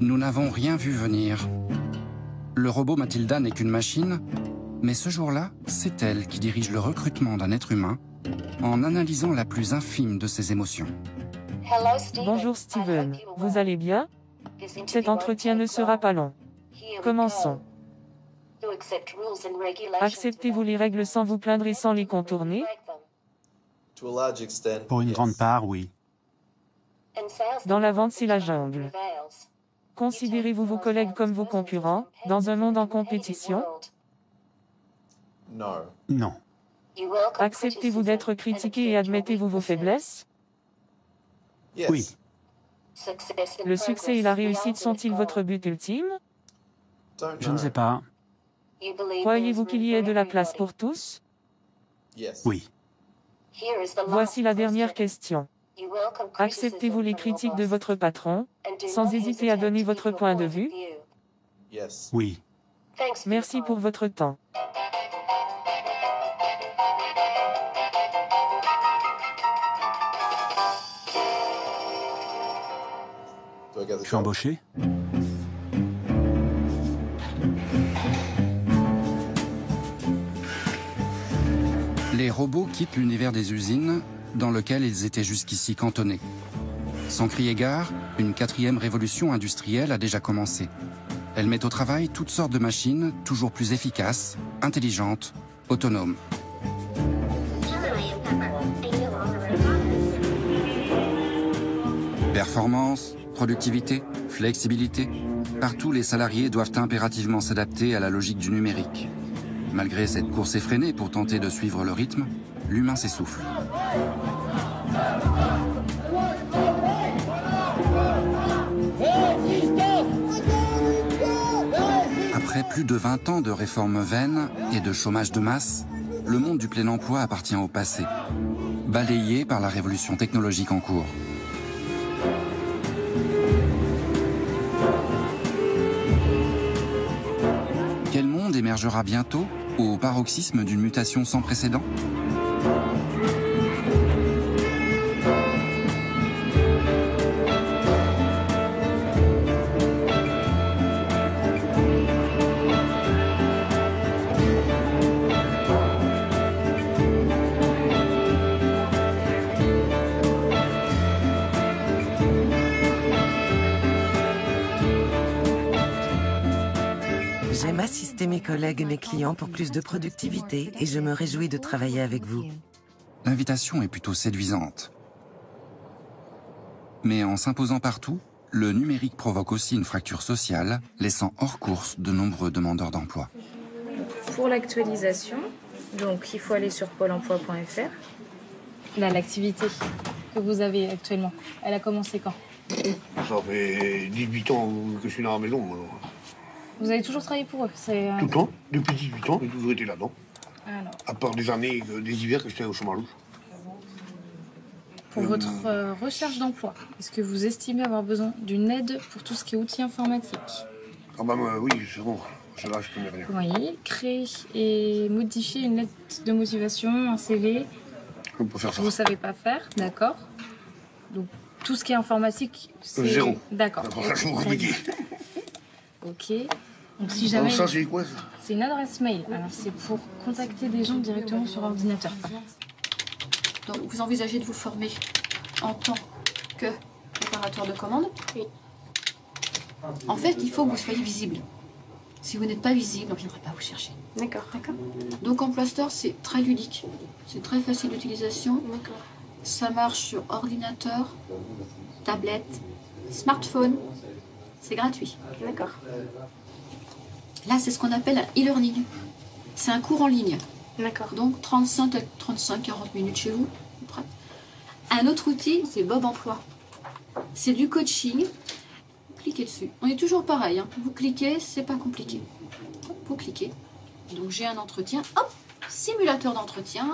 Nous n'avons rien vu venir. Le robot Mathilda n'est qu'une machine, mais ce jour-là, c'est elle qui dirige le recrutement d'un être humain en analysant la plus infime de ses émotions. Bonjour Steven, vous allez bien? Cet entretien ne sera pas long. Commençons. Acceptez-vous les règles sans vous plaindre et sans les contourner? Pour une grande part, oui. Dans la vente, c'est la jungle. Considérez-vous vos collègues comme vos concurrents, dans un monde en compétition? Non. Acceptez-vous d'être critiqué et admettez-vous vos faiblesses? Oui. Le succès et la réussite sont-ils votre but ultime? Je ne sais pas. Croyez-vous qu'il y ait de la place pour tous? Oui. Voici la dernière question. Acceptez-vous les critiques de votre patron, sans hésiter à donner votre point de vue? Oui. Merci pour votre temps. Je suis embauché? Les robots quittent l'univers des usines, dans lequel ils étaient jusqu'ici cantonnés. Sans crier gare, une 4e révolution industrielle a déjà commencé. Elle met au travail toutes sortes de machines, toujours plus efficaces, intelligentes, autonomes. Performance, productivité, flexibilité, partout les salariés doivent impérativement s'adapter à la logique du numérique. Malgré cette course effrénée pour tenter de suivre le rythme, l'humain s'essouffle. Après plus de 20 ans de réformes vaines et de chômage de masse, le monde du plein emploi appartient au passé, balayé par la révolution technologique en cours. Quel monde émergera bientôt, au paroxysme d'une mutation sans précédent ? J'aime assister mes collègues et mes clients pour plus de productivité et je me réjouis de travailler avec vous. L'invitation est plutôt séduisante. Mais en s'imposant partout, le numérique provoque aussi une fracture sociale, laissant hors course de nombreux demandeurs d'emploi. Pour l'actualisation, donc il faut aller sur pôle emploi.fr. Là, l'activité que vous avez actuellement, elle a commencé quand? Ça fait 18 ans que je suis dans la maison. Moi. Vous avez toujours travaillé pour eux? Tout le temps, depuis 18 ans, j'ai toujours été là-dedans. Alors, À part des années, des hivers que j'étais au chômage. pour votre recherche d'emploi, est-ce que vous estimez avoir besoin d'une aide pour tout ce qui est outils informatiques? Ah bah oui, c'est bon. Là, je connais rien. Oui, créer et modifier une lettre de motivation, un CV. On peut faire ça. Vous ne savez pas faire, d'accord. Donc, tout ce qui est informatique, c'est... Zéro. D'accord. C'est compliqué. Ok. Donc, si jamais... Ça, c'est quoi, ça? C'est une adresse mail. Alors, c'est pour contacter des gens directement sur ordinateur. Donc, vous envisagez de vous former en tant que préparateur de commande? Oui. En fait, il faut que vous soyez visible. Si vous n'êtes pas visible, on ne viendra pas vous chercher. D'accord. D'accord. Donc, Emploi Store, c'est très ludique. C'est très facile d'utilisation. D'accord. Ça marche sur ordinateur, tablette, smartphone. C'est gratuit. D'accord. Là, c'est ce qu'on appelle un e-learning. C'est un cours en ligne. D'accord. Donc, 35-40 minutes chez vous. Prêt. Un autre outil, c'est Bob Emploi. C'est du coaching. Vous cliquez dessus. On est toujours pareil. Hein. Vous cliquez, c'est pas compliqué. Vous cliquez. Donc, j'ai un entretien. Hop, simulateur d'entretien.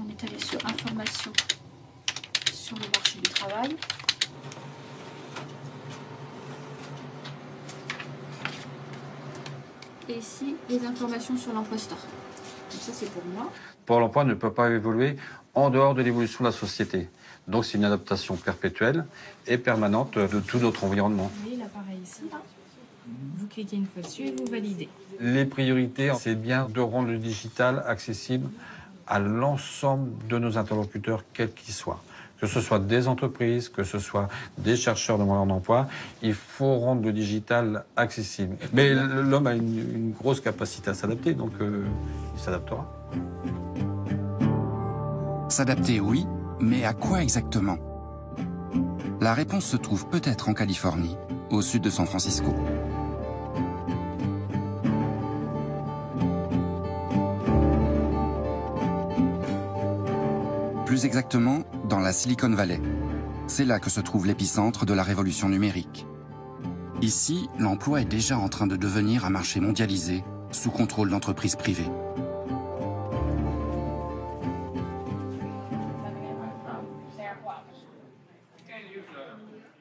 On est allé sur information sur le marché du travail. Et ici, les informations sur l'Emploi Store. Donc ça, c'est pour moi. Pôle emploi ne peut pas évoluer en dehors de l'évolution de la société. Donc c'est une adaptation perpétuelle et permanente de tout notre environnement. Oui, l'appareil ici, là. Vous cliquez une fois dessus et vous validez. Les priorités, c'est bien de rendre le digital accessible à l'ensemble de nos interlocuteurs, quels qu'ils soient. Que ce soit des entreprises, que ce soit des chercheurs demandeurs d'emploi, il faut rendre le digital accessible. Mais l'homme a une grosse capacité à s'adapter, donc il s'adaptera. S'adapter, oui, mais à quoi exactement? La réponse se trouve peut-être en Californie, au sud de San Francisco. Plus exactement, dans la Silicon Valley. C'est là que se trouve l'épicentre de la révolution numérique. Ici, l'emploi est déjà en train de devenir un marché mondialisé, sous contrôle d'entreprises privées.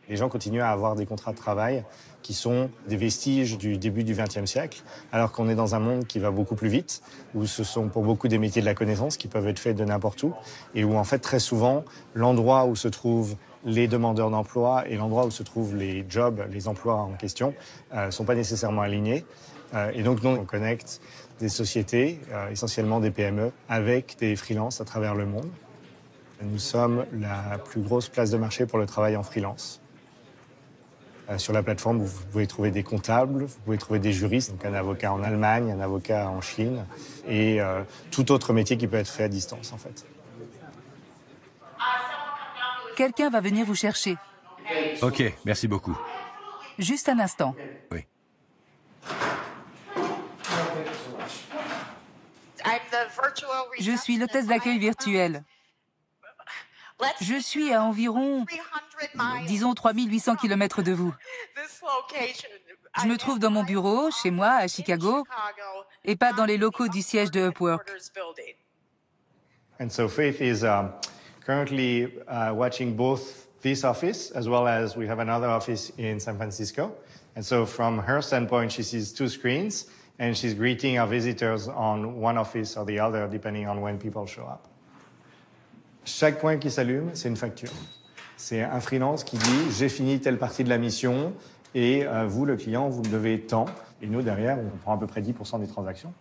Les gens continuent à avoir des contrats de travail qui sont des vestiges du début du XXe siècle, alors qu'on est dans un monde qui va beaucoup plus vite, où ce sont pour beaucoup des métiers de la connaissance qui peuvent être faits de n'importe où, et où en fait très souvent, l'endroit où se trouvent les demandeurs d'emploi et l'endroit où se trouvent les jobs, les emplois en question, ne sont pas nécessairement alignés. Et donc nous, on connecte des sociétés, essentiellement des PME, avec des freelances à travers le monde. Nous sommes la plus grosse place de marché pour le travail en freelance. Sur la plateforme, vous pouvez trouver des comptables, vous pouvez trouver des juristes, donc un avocat en Allemagne, un avocat en Chine, et tout autre métier qui peut être fait à distance, en fait. Quelqu'un va venir vous chercher. Ok, merci beaucoup. Juste un instant. Oui. Je suis l'hôtesse d'accueil virtuelle. Je suis à environ, disons, 3800 km de vous. Je me trouve dans mon bureau, chez moi, à Chicago, et pas dans les locaux du siège de Upwork. And so Faith is currently watching both this office as well as we have another office in San Francisco. And so from her standpoint, she sees two screens and she's greeting our visitors on one office or the other, depending on when people show up. Chaque point qui s'allume, c'est une facture. C'est un freelance qui dit « j'ai fini telle partie de la mission et vous, le client, vous me devez tant ». Et nous, derrière, on prend à peu près 10% des transactions.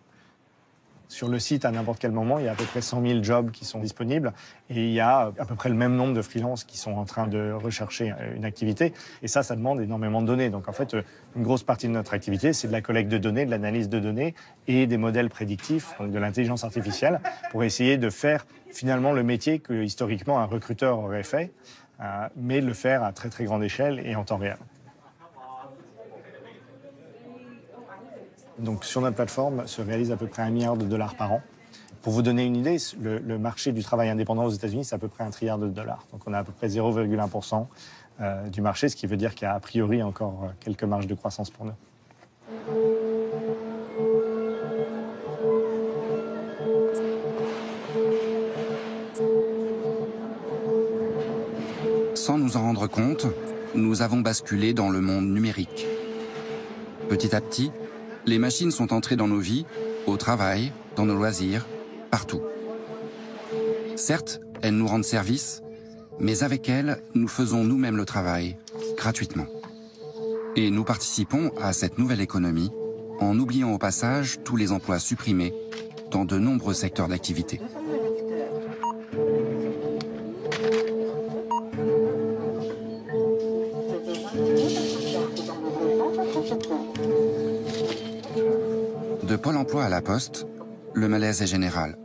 Sur le site, à n'importe quel moment, il y a à peu près 100 000 jobs qui sont disponibles et il y a à peu près le même nombre de freelances qui sont en train de rechercher une activité. Et ça demande énormément de données. Donc en fait, une grosse partie de notre activité, c'est de la collecte de données, de l'analyse de données et des modèles prédictifs, donc de l'intelligence artificielle, pour essayer de faire finalement le métier que historiquement un recruteur aurait fait, mais le faire à très très grande échelle et en temps réel. Donc sur notre plateforme se réalise à peu près $1 milliard par an. Pour vous donner une idée, le marché du travail indépendant aux États-Unis, c'est à peu près $1 trillion. Donc on a à peu près 0,1% du marché, ce qui veut dire qu'il y a a priori encore quelques marges de croissance pour nous. Sans nous en rendre compte, nous avons basculé dans le monde numérique. Petit à petit, les machines sont entrées dans nos vies, au travail, dans nos loisirs, partout. Certes, elles nous rendent service, mais avec elles, nous faisons nous-mêmes le travail, gratuitement. Et nous participons à cette nouvelle économie en oubliant au passage tous les emplois supprimés dans de nombreux secteurs d'activité. De Pôle emploi à la Poste, le malaise est général.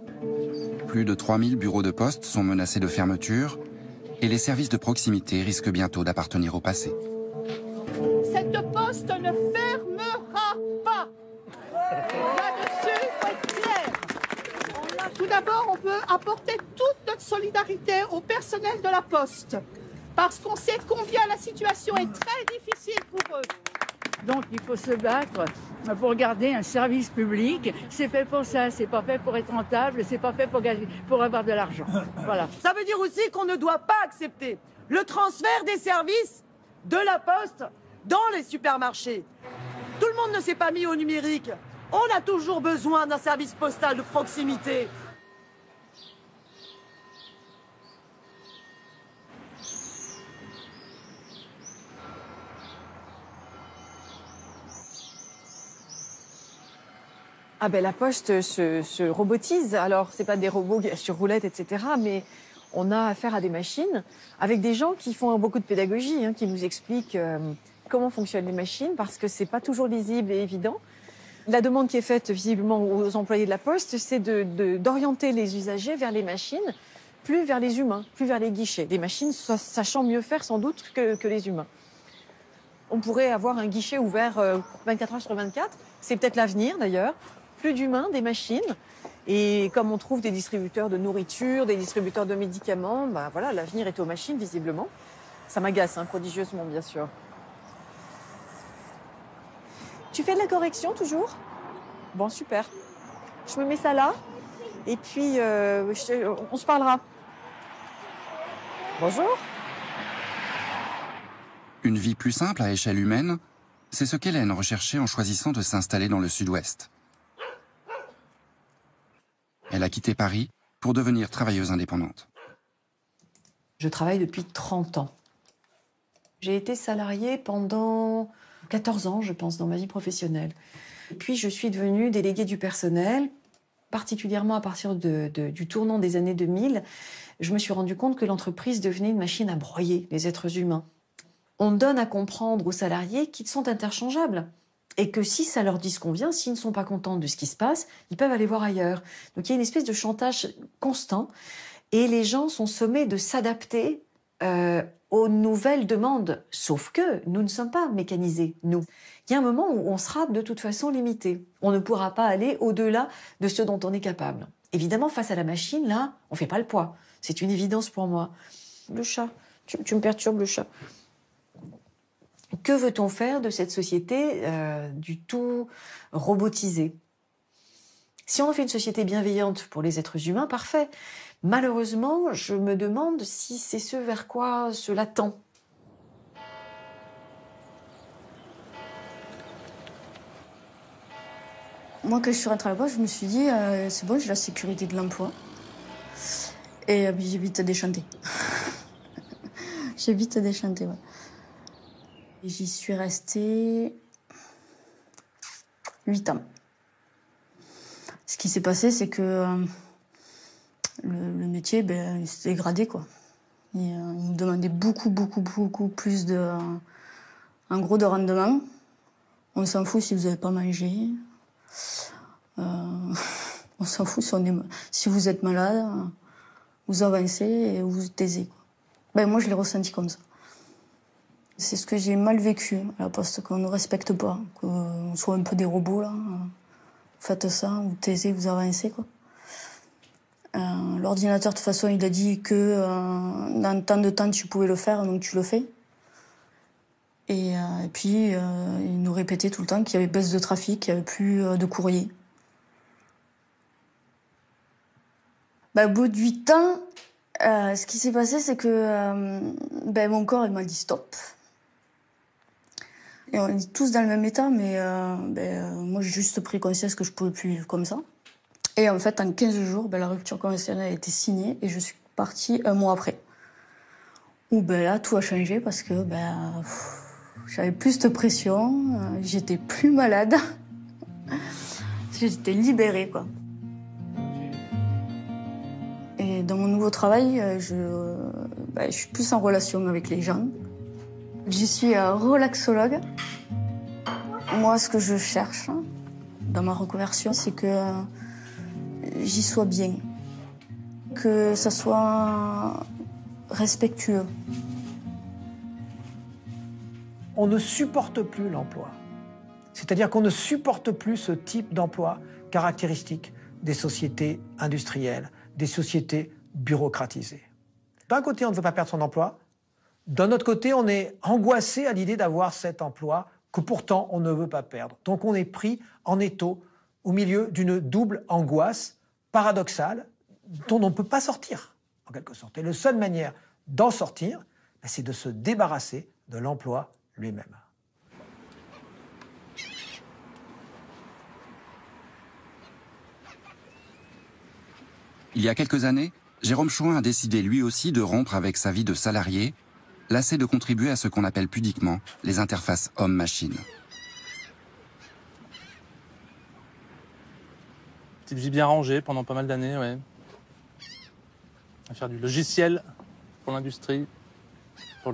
Plus de 3000 bureaux de poste sont menacés de fermeture et les services de proximité risquent bientôt d'appartenir au passé. Cette poste ne fermera pas. Là-dessus, il faut être clair. Tout d'abord, on peut apporter toute notre solidarité au personnel de la Poste parce qu'on sait combien la situation est très difficile pour eux. Donc il faut se battre pour garder un service public. C'est fait pour ça, c'est pas fait pour être rentable, c'est pas fait pour avoir de l'argent. Voilà. Ça veut dire aussi qu'on ne doit pas accepter le transfert des services de la Poste dans les supermarchés. Tout le monde ne s'est pas mis au numérique. On a toujours besoin d'un service postal de proximité. Ah ben la poste se robotise. Alors c'est pas des robots sur roulette, etc. Mais on a affaire à des machines avec des gens qui font beaucoup de pédagogie, hein, qui nous expliquent comment fonctionnent les machines, parce que c'est pas toujours lisible et évident. La demande qui est faite visiblement aux employés de la poste, c'est d'orienter les usagers vers les machines, plus vers les humains, plus vers les guichets. Des machines sachant mieux faire sans doute que les humains. On pourrait avoir un guichet ouvert 24 heures sur 24. C'est peut-être l'avenir d'ailleurs. Plus d'humains, des machines. Et comme on trouve des distributeurs de nourriture, des distributeurs de médicaments, bah voilà, l'avenir est aux machines visiblement. Ça m'agace hein, prodigieusement bien sûr. Tu fais de la correction toujours? Bon, super. Je me mets ça là et puis on se parlera. Bonjour. Une vie plus simple à échelle humaine, c'est ce qu'Hélène recherchait en choisissant de s'installer dans le sud-ouest. Elle a quitté Paris pour devenir travailleuse indépendante. Je travaille depuis 30 ans. J'ai été salariée pendant 14 ans, je pense, dans ma vie professionnelle. Puis je suis devenue déléguée du personnel, particulièrement à partir du tournant des années 2000. Je me suis rendu compte que l'entreprise devenait une machine à broyer les êtres humains. On donne à comprendre aux salariés qu'ils sont interchangeables et que si ça leur disconvient, s'ils ne sont pas contents de ce qui se passe, ils peuvent aller voir ailleurs. Donc il y a une espèce de chantage constant et les gens sont sommés de s'adapter aux nouvelles demandes. Sauf que nous ne sommes pas mécanisés, nous. Il y a un moment où on sera de toute façon limité. On ne pourra pas aller au-delà de ce dont on est capable. Évidemment, face à la machine, là, on ne fait pas le poids. C'est une évidence pour moi. Le chat, tu me perturbes, le chat. Que veut-on faire de cette société du tout robotisée? Si on en fait une société bienveillante pour les êtres humains, parfait. Malheureusement, je me demande si c'est ce vers quoi cela tend. Moi, quand je suis rentrée là-bas, je me suis dit, c'est bon, j'ai la sécurité de l'emploi. Et j'ai vite déchanté. J'ai vite déchanté, ouais. J'y suis restée 8 ans. Ce qui s'est passé, c'est que le métier, il s'est dégradé, quoi. Il nous demandait beaucoup plus de rendement. On s'en fout si vous n'avez pas mangé. On s'en fout si vous êtes malade. Vous avancez et vous vous taisez, quoi. Moi, je l'ai ressenti comme ça. C'est ce que j'ai mal vécu à la poste, qu'on ne respecte pas, qu'on soit un peu des robots, là. Vous faites ça, vous taisez, vous avancez, quoi. L'ordinateur, de toute façon, il a dit que dans tant de temps, tu pouvais le faire, donc tu le fais. Et puis, il nous répétait tout le temps qu'il y avait baisse de trafic, qu'il n'y avait plus de courrier. Au bout de 8 ans, ce qui s'est passé, c'est que mon corps, il m'a dit stop. Et on est tous dans le même état, mais moi, j'ai juste pris conscience que je pouvais plus vivre comme ça. Et en fait, en 15 jours, la rupture conventionnelle a été signée et je suis partie 1 mois après. Où là, tout a changé parce que j'avais plus de pression, j'étais plus malade. J'étais libérée, quoi. Et dans mon nouveau travail, je suis plus en relation avec les gens. Je suis relaxologue. Moi, ce que je cherche dans ma reconversion, c'est que j'y sois bien. Que ça soit respectueux. On ne supporte plus l'emploi. C'est-à-dire qu'on ne supporte plus ce type d'emploi caractéristique des sociétés industrielles, des sociétés bureaucratisées. D'un côté, on ne veut pas perdre son emploi. D'un autre côté, on est angoissé à l'idée d'avoir cet emploi que pourtant on ne veut pas perdre. Donc on est pris en étau au milieu d'une double angoisse paradoxale dont on ne peut pas sortir, en quelque sorte. Et la seule manière d'en sortir, c'est de se débarrasser de l'emploi lui-même. Il y a quelques années, Jérôme Chouin a décidé lui aussi de rompre avec sa vie de salarié, lassé de contribuer à ce qu'on appelle pudiquement les interfaces homme-machine. Petite vie bien rangée pendant pas mal d'années, ouais. À faire du logiciel pour l'industrie, en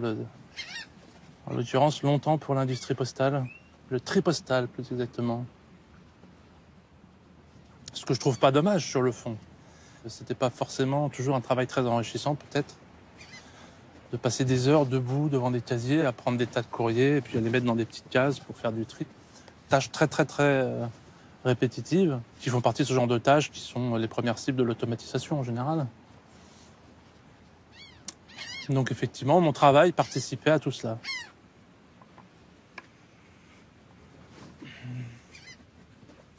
l'occurrence longtemps pour l'industrie postale, le tri-postal plus exactement. Ce que je trouve pas dommage sur le fond. C'était pas forcément toujours un travail très enrichissant peut-être, de passer des heures debout devant des casiers, à prendre des tas de courriers et puis à les mettre dans des petites cases pour faire du tri. Tâches très répétitives, qui font partie de ce genre de tâches qui sont les premières cibles de l'automatisation en général. Donc effectivement, mon travail participait à tout cela.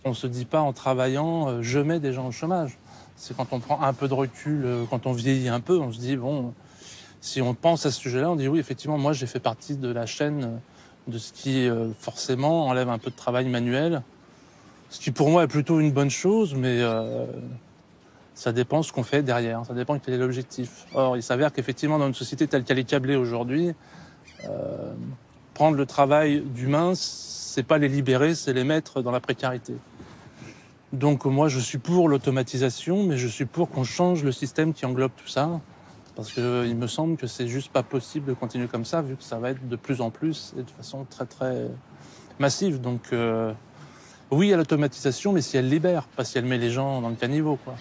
On ne se dit pas en travaillant, je mets des gens au chômage. C'est quand on prend un peu de recul, quand on vieillit un peu, on se dit, bon, si on pense à ce sujet-là, on dit oui, effectivement, moi j'ai fait partie de la chaîne de ce qui forcément enlève un peu de travail manuel. Ce qui pour moi est plutôt une bonne chose, mais ça dépend ce qu'on fait derrière, ça dépend quel est l'objectif. Or, il s'avère qu'effectivement, dans une société telle qu'elle est câblée aujourd'hui, prendre le travail d'humain, c'est pas les libérer, c'est les mettre dans la précarité. Donc moi, je suis pour l'automatisation, mais je suis pour qu'on change le système qui englobe tout ça, parce qu'il me semble que c'est juste pas possible de continuer comme ça, vu que ça va être de plus en plus et de façon très massive. Donc oui à l'automatisation, mais si elle libère, pas si elle met les gens dans le caniveau, quoi.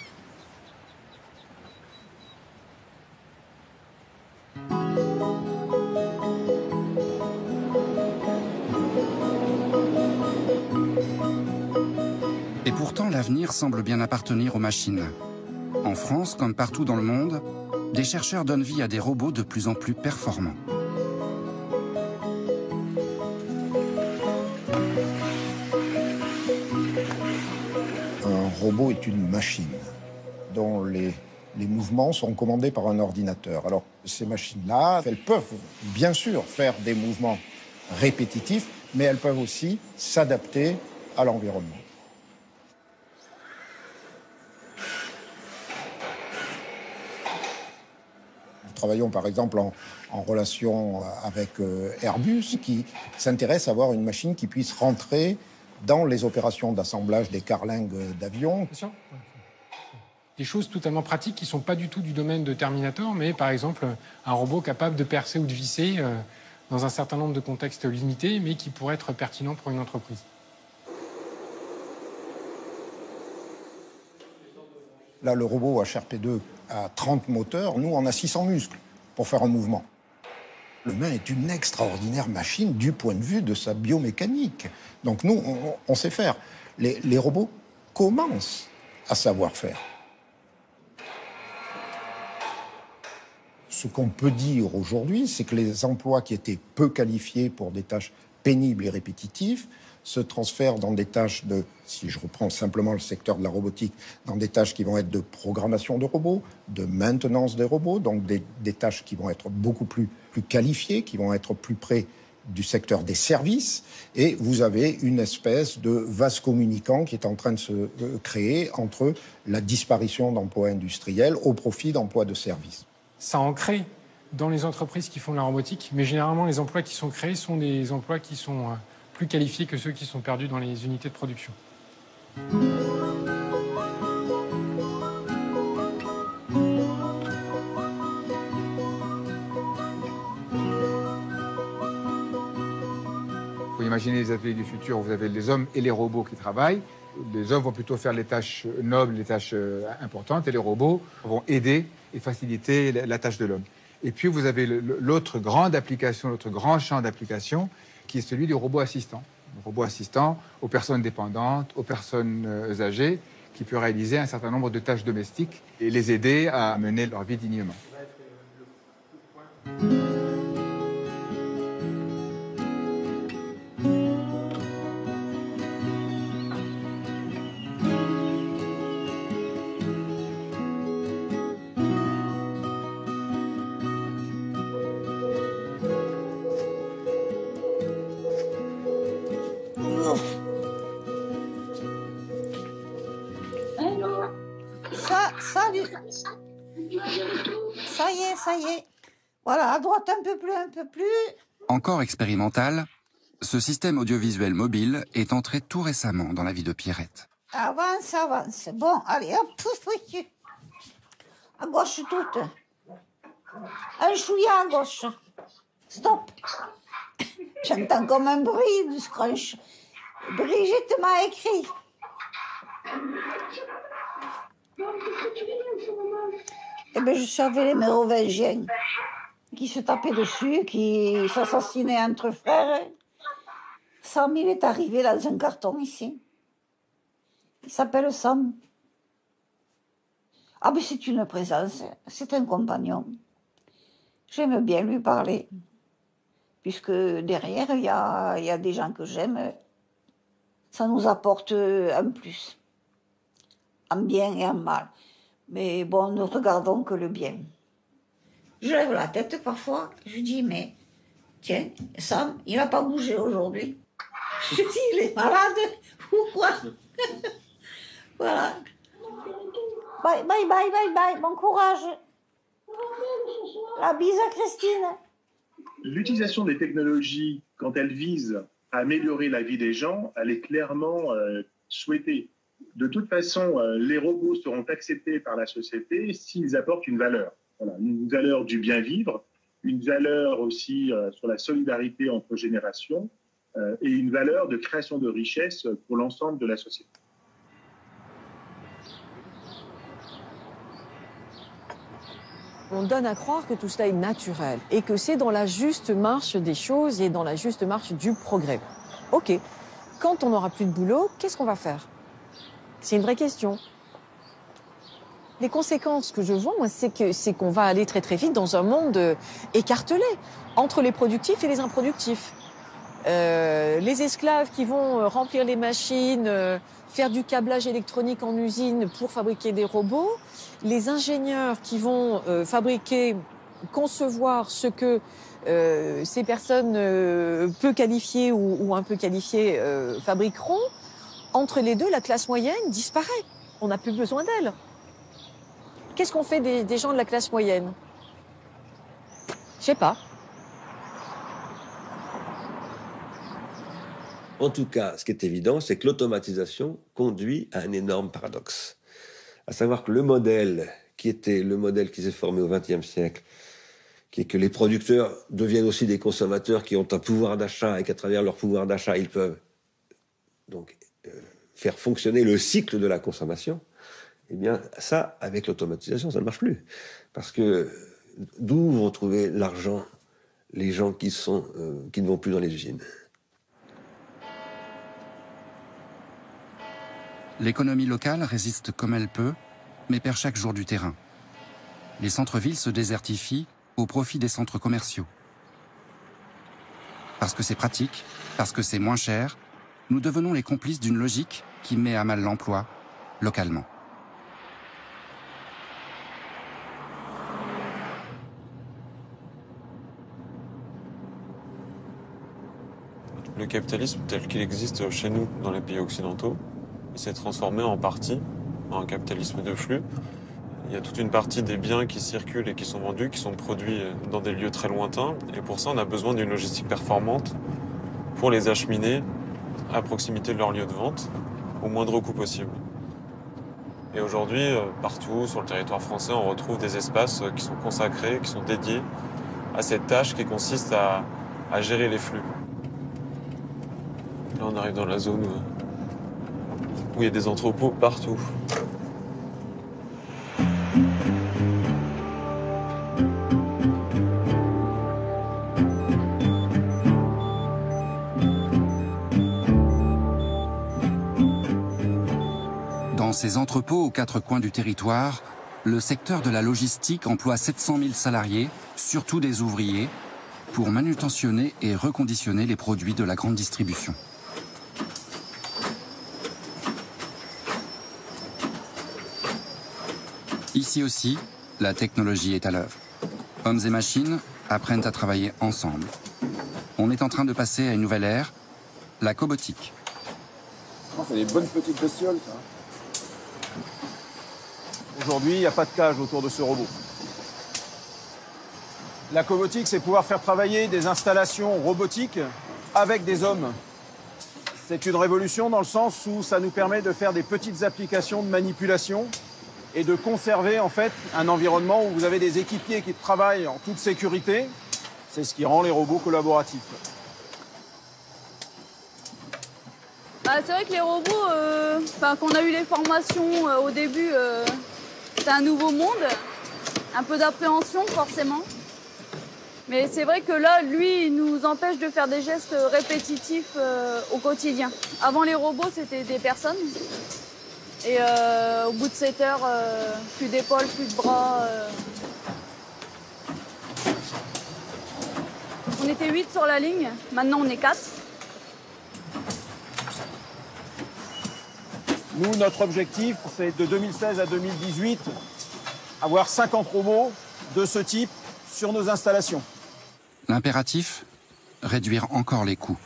Et pourtant, l'avenir semble bien appartenir aux machines. En France, comme partout dans le monde, des chercheurs donnent vie à des robots de plus en plus performants. Un robot est une machine dont les mouvements sont commandés par un ordinateur. Alors, ces machines-là, elles peuvent bien sûr faire des mouvements répétitifs, mais elles peuvent aussi s'adapter à l'environnement. Nous travaillons par exemple en relation avec Airbus, qui s'intéresse à avoir une machine qui puisse rentrer dans les opérations d'assemblage des carlingues d'avions. Des choses totalement pratiques qui ne sont pas du tout du domaine de Terminator, mais par exemple un robot capable de percer ou de visser dans un certain nombre de contextes limités, mais qui pourrait être pertinent pour une entreprise. Là, le robot HRP2 a 30 moteurs, nous, on a 600 muscles pour faire un mouvement. L'humain est une extraordinaire machine du point de vue de sa biomécanique. Donc nous, on sait faire. Les robots commencent à savoir faire. Ce qu'on peut dire aujourd'hui, c'est que les emplois qui étaient peu qualifiés pour des tâches pénibles et répétitives se transfèrent dans des tâches de, si je reprends simplement le secteur de la robotique, dans des tâches qui vont être de programmation de robots, de maintenance des robots, donc des tâches qui vont être beaucoup plus qualifiées, qui vont être plus près du secteur des services, et vous avez une espèce de vase communicant qui est en train de se créer entre la disparition d'emplois industriels au profit d'emplois de services. Ça en crée dans les entreprises qui font de la robotique, mais généralement les emplois qui sont créés sont des emplois qui sont plus qualifiés que ceux qui sont perdus dans les unités de production. Il faut imaginer les ateliers du futur où vous avez les hommes et les robots qui travaillent. Les hommes vont plutôt faire les tâches nobles, les tâches importantes, et les robots vont aider et faciliter la tâche de l'homme. Et puis vous avez l'autre grande application, l'autre grand champ d'application, qui est celui du robot assistant. Le robot assistant aux personnes dépendantes, aux personnes âgées, qui peut réaliser un certain nombre de tâches domestiques et les aider à mener leur vie dignement. Salut. Ça y est. Voilà, à droite un peu plus. Encore expérimental, ce système audiovisuel mobile est entré tout récemment dans la vie de Pierrette. Avance, avance. Bon, allez, hop, à gauche toute. Un chouïa à gauche. Stop. J'entends comme un bruit de scrunch. Brigitte m'a écrit. Eh bien, je surveillais les mérovingiens qui se tapaient dessus, qui s'assassinaient entre frères. Sam, il est arrivé dans un carton ici. Il s'appelle Sam. Ah, mais c'est une présence, c'est un compagnon. J'aime bien lui parler, puisque derrière, il y a des gens que j'aime. Ça nous apporte un plus, en bien et en mal. Mais bon, ne regardons que le bien. Je lève la tête parfois, je dis, mais tiens, Sam, il n'a pas bougé aujourd'hui. Je dis, il est malade ou quoi? Voilà. Bye, bye, bye, bye, bye, bon courage. La bise à Christine. L'utilisation des technologies, quand elles visent à améliorer la vie des gens, elle est clairement souhaitée. De toute façon, les robots seront acceptés par la société s'ils apportent une valeur. Voilà, une valeur du bien vivre, une valeur aussi sur la solidarité entre générations et une valeur de création de richesse pour l'ensemble de la société. On donne à croire que tout cela est naturel et que c'est dans la juste marche des choses et dans la juste marche du progrès. Ok, quand on n'aura plus de boulot, qu'est-ce qu'on va faire? C'est une vraie question. Les conséquences que je vois, moi, c'est qu'on va aller très très vite dans un monde écartelé entre les productifs et les improductifs. Les esclaves qui vont remplir les machines, faire du câblage électronique en usine pour fabriquer des robots, les ingénieurs qui vont fabriquer, concevoir ce que ces personnes peu qualifiées ou un peu qualifiées fabriqueront. Entre les deux, la classe moyenne disparaît. On n'a plus besoin d'elle. Qu'est-ce qu'on fait des gens de la classe moyenne? Je sais pas. En tout cas, ce qui est évident, c'est que l'automatisation conduit à un énorme paradoxe. À savoir que le modèle qui était le modèle qui s'est formé au XXe siècle, qui est que les producteurs deviennent aussi des consommateurs qui ont un pouvoir d'achat et qu'à travers leur pouvoir d'achat, ils peuvent donc faire fonctionner le cycle de la consommation, eh bien ça, avec l'automatisation, ça ne marche plus. Parce que d'où vont trouver l'argent les gens qui ne vont plus dans les usines? L'économie locale résiste comme elle peut, mais perd chaque jour du terrain. Les centres-villes se désertifient au profit des centres commerciaux. Parce que c'est pratique, parce que c'est moins cher, nous devenons les complices d'une logique qui met à mal l'emploi, localement. Le capitalisme tel qu'il existe chez nous, dans les pays occidentaux, il s'est transformé en partie en un capitalisme de flux. Il y a toute une partie des biens qui circulent et qui sont vendus, qui sont produits dans des lieux très lointains. Et pour ça, on a besoin d'une logistique performante pour les acheminer à proximité de leur lieu de vente, au moindre coût possible. Et aujourd'hui, partout sur le territoire français, on retrouve des espaces qui sont consacrés, qui sont dédiés à cette tâche qui consiste à gérer les flux. Là, on arrive dans la zone où il y a des entrepôts partout. Dans ces entrepôts aux quatre coins du territoire, le secteur de la logistique emploie 700 000 salariés, surtout des ouvriers, pour manutentionner et reconditionner les produits de la grande distribution. Ici aussi, la technologie est à l'œuvre. Hommes et machines apprennent à travailler ensemble. On est en train de passer à une nouvelle ère, la cobotique. C'est des bonnes petites bestioles, ça. Aujourd'hui, il n'y a pas de cage autour de ce robot. La cobotique, c'est pouvoir faire travailler des installations robotiques avec des hommes. C'est une révolution dans le sens où ça nous permet de faire des petites applications de manipulation et de conserver en fait un environnement où vous avez des équipiers qui travaillent en toute sécurité. C'est ce qui rend les robots collaboratifs. C'est vrai que les robots, quand on a eu les formations au début, c'était un nouveau monde, un peu d'appréhension forcément. Mais c'est vrai que là, lui, il nous empêche de faire des gestes répétitifs au quotidien. Avant les robots, c'était des personnes. Et au bout de 7 heures, plus d'épaules, plus de bras. On était 8 sur la ligne, maintenant on est 4. Nous, notre objectif, c'est de 2016 à 2018, avoir 50 robots de ce type sur nos installations. L'impératif, réduire encore les coûts,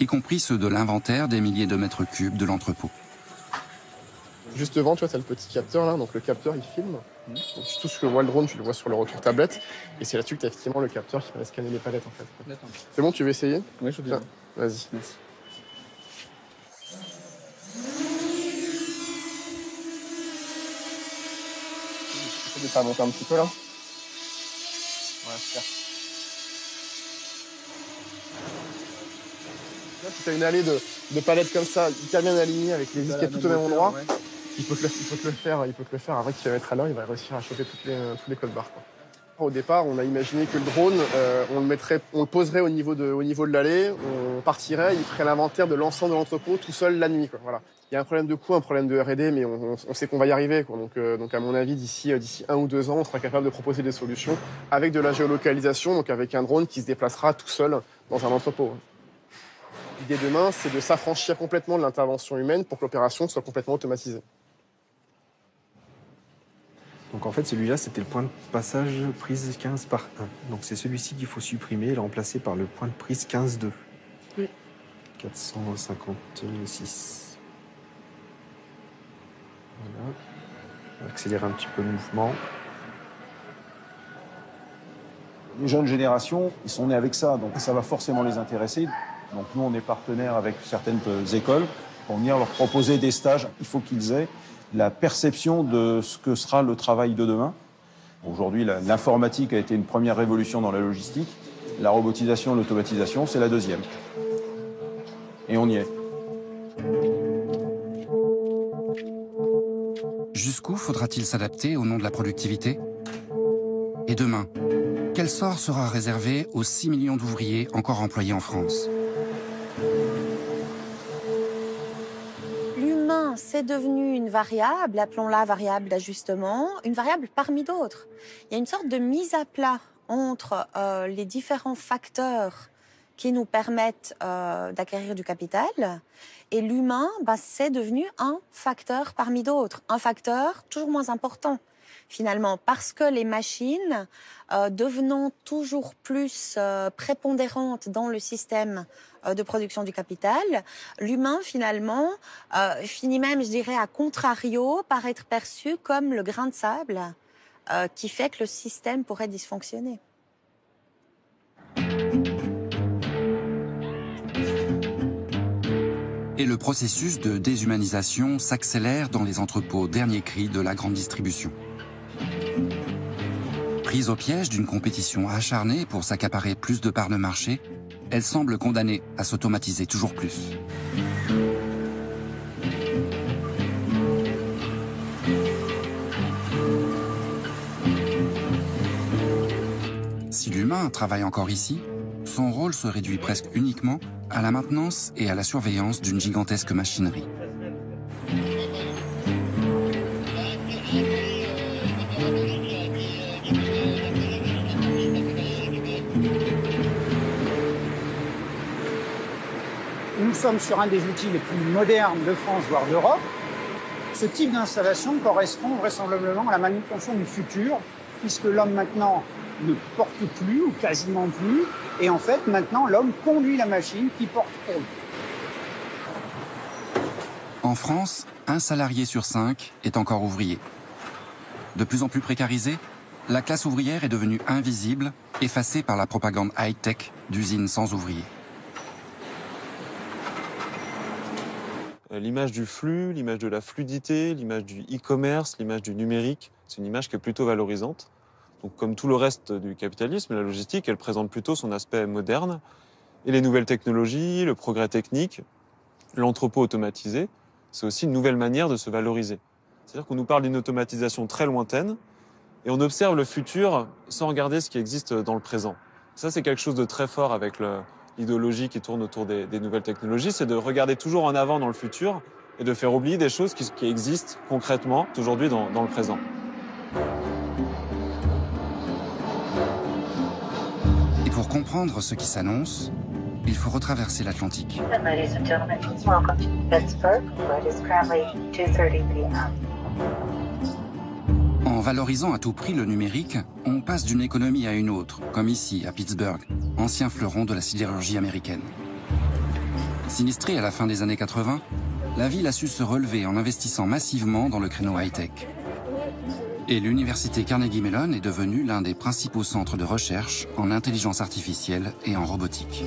y compris ceux de l'inventaire des milliers de mètres cubes de l'entrepôt. Juste devant, tu vois, t'as le petit capteur là, donc le capteur il filme. Donc, tout ce que voit le drone, tu le vois sur le retour tablette. Et c'est là-dessus que t'as effectivement le capteur qui va scanner les palettes en fait. C'est bon, tu veux essayer? Oui, je veux bien. Vas-y. Merci. Tu peux faire monter un petit peu là? Ouais, super. Là, tu as une allée de palettes comme ça, hyper bien alignée avec les disquettes tout au même endroit. Ouais. Il peut te le faire à 20 km à l'heure, il va réussir à choper tous les codes barres. Au départ, on a imaginé que le drone, on le poserait au niveau de l'allée, on partirait, il ferait l'inventaire de l'ensemble de l'entrepôt tout seul la nuit. Quoi. Voilà. Il y a un problème de coût, un problème de R&D, mais on sait qu'on va y arriver. Quoi. Donc à mon avis, d'ici 1 ou 2 ans, on sera capable de proposer des solutions avec de la géolocalisation, donc avec un drone qui se déplacera tout seul dans un entrepôt. L'idée demain, c'est de s'affranchir complètement de l'intervention humaine pour que l'opération soit complètement automatisée. Donc en fait, celui-là, c'était le point de passage prise 15 par 1. Donc c'est celui-ci qu'il faut supprimer et le remplacer par le point de prise 15-2. Oui. 456. Voilà. On va accélérer un petit peu le mouvement. Les jeunes générations, ils sont nés avec ça, donc ça va forcément les intéresser. Donc nous, on est partenaires avec certaines écoles pour venir leur proposer des stages. Il faut qu'ils aient la perception de ce que sera le travail de demain. Aujourd'hui, l'informatique a été une première révolution dans la logistique. La robotisation et l'automatisation, c'est la deuxième. Et on y est. Jusqu'où faudra-t-il s'adapter au nom de la productivité? Et demain, quel sort sera réservé aux 6 millions d'ouvriers encore employés en France? C'est devenu une variable, appelons-la variable d'ajustement, une variable parmi d'autres. Il y a une sorte de mise à plat entre les différents facteurs qui nous permettent d'acquérir du capital et l'humain, c'est devenu un facteur parmi d'autres, un facteur toujours moins important finalement, parce que les machines devenant toujours plus prépondérantes dans le système de production du capital, l'humain finalement finit même, je dirais, à contrario, par être perçu comme le grain de sable qui fait que le système pourrait dysfonctionner. Et le processus de déshumanisation s'accélère dans les entrepôts dernier cri de la grande distribution. Prise au piège d'une compétition acharnée pour s'accaparer plus de parts de marché, elle semble condamnée à s'automatiser toujours plus. Si l'humain travaille encore ici, son rôle se réduit presque uniquement à la maintenance et à la surveillance d'une gigantesque machinerie. Nous sommes sur un des outils les plus modernes de France, voire d'Europe. Ce type d'installation correspond vraisemblablement à la manutention du futur, puisque l'homme maintenant ne porte plus, ou quasiment plus, et en fait maintenant l'homme conduit la machine qui porte pour lui. En France, 1 salarié sur 5 est encore ouvrier. De plus en plus précarisée, la classe ouvrière est devenue invisible, effacée par la propagande high-tech d'usines sans ouvriers. L'image du flux, l'image de la fluidité, l'image du e-commerce, l'image du numérique, c'est une image qui est plutôt valorisante. Donc, comme tout le reste du capitalisme, la logistique, elle présente plutôt son aspect moderne. Et les nouvelles technologies, le progrès technique, l'entrepôt automatisé, c'est aussi une nouvelle manière de se valoriser. C'est-à-dire qu'on nous parle d'une automatisation très lointaine et on observe le futur sans regarder ce qui existe dans le présent. Ça, c'est quelque chose de très fort avec l'idéologie qui tourne autour des nouvelles technologies, c'est de regarder toujours en avant dans le futur et de faire oublier des choses qui existent concrètement aujourd'hui dans le présent. Et pour comprendre ce qui s'annonce, il faut retraverser l'Atlantique. Ladies and gentlemen, welcome to Pittsburgh, where it is currently 2:30 p.m. En valorisant à tout prix le numérique, on passe d'une économie à une autre, comme ici, à Pittsburgh, ancien fleuron de la sidérurgie américaine. Sinistrée à la fin des années 80, la ville a su se relever en investissant massivement dans le créneau high-tech. Et l'université Carnegie Mellon est devenue l'un des principaux centres de recherche en intelligence artificielle et en robotique.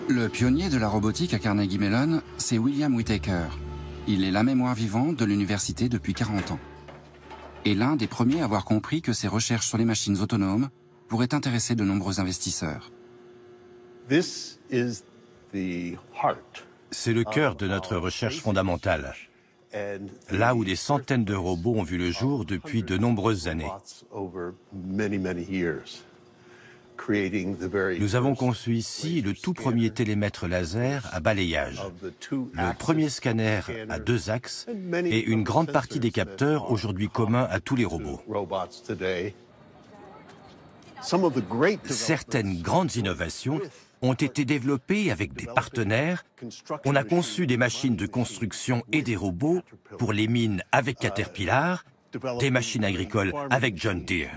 Le pionnier de la robotique à Carnegie Mellon, c'est William Whitaker. Il est la mémoire vivante de l'université depuis 40 ans. Et l'un des premiers à avoir compris que ses recherches sur les machines autonomes pourraient intéresser de nombreux investisseurs. C'est le cœur de notre recherche fondamentale. Là où des centaines de robots ont vu le jour depuis de nombreuses années. Nous avons conçu ici le tout premier télémètre laser à balayage, le premier scanner à 2 axes et une grande partie des capteurs aujourd'hui communs à tous les robots. Certaines grandes innovations ont été développées avec des partenaires. On a conçu des machines de construction et des robots pour les mines avec Caterpillar, des machines agricoles avec John Deere.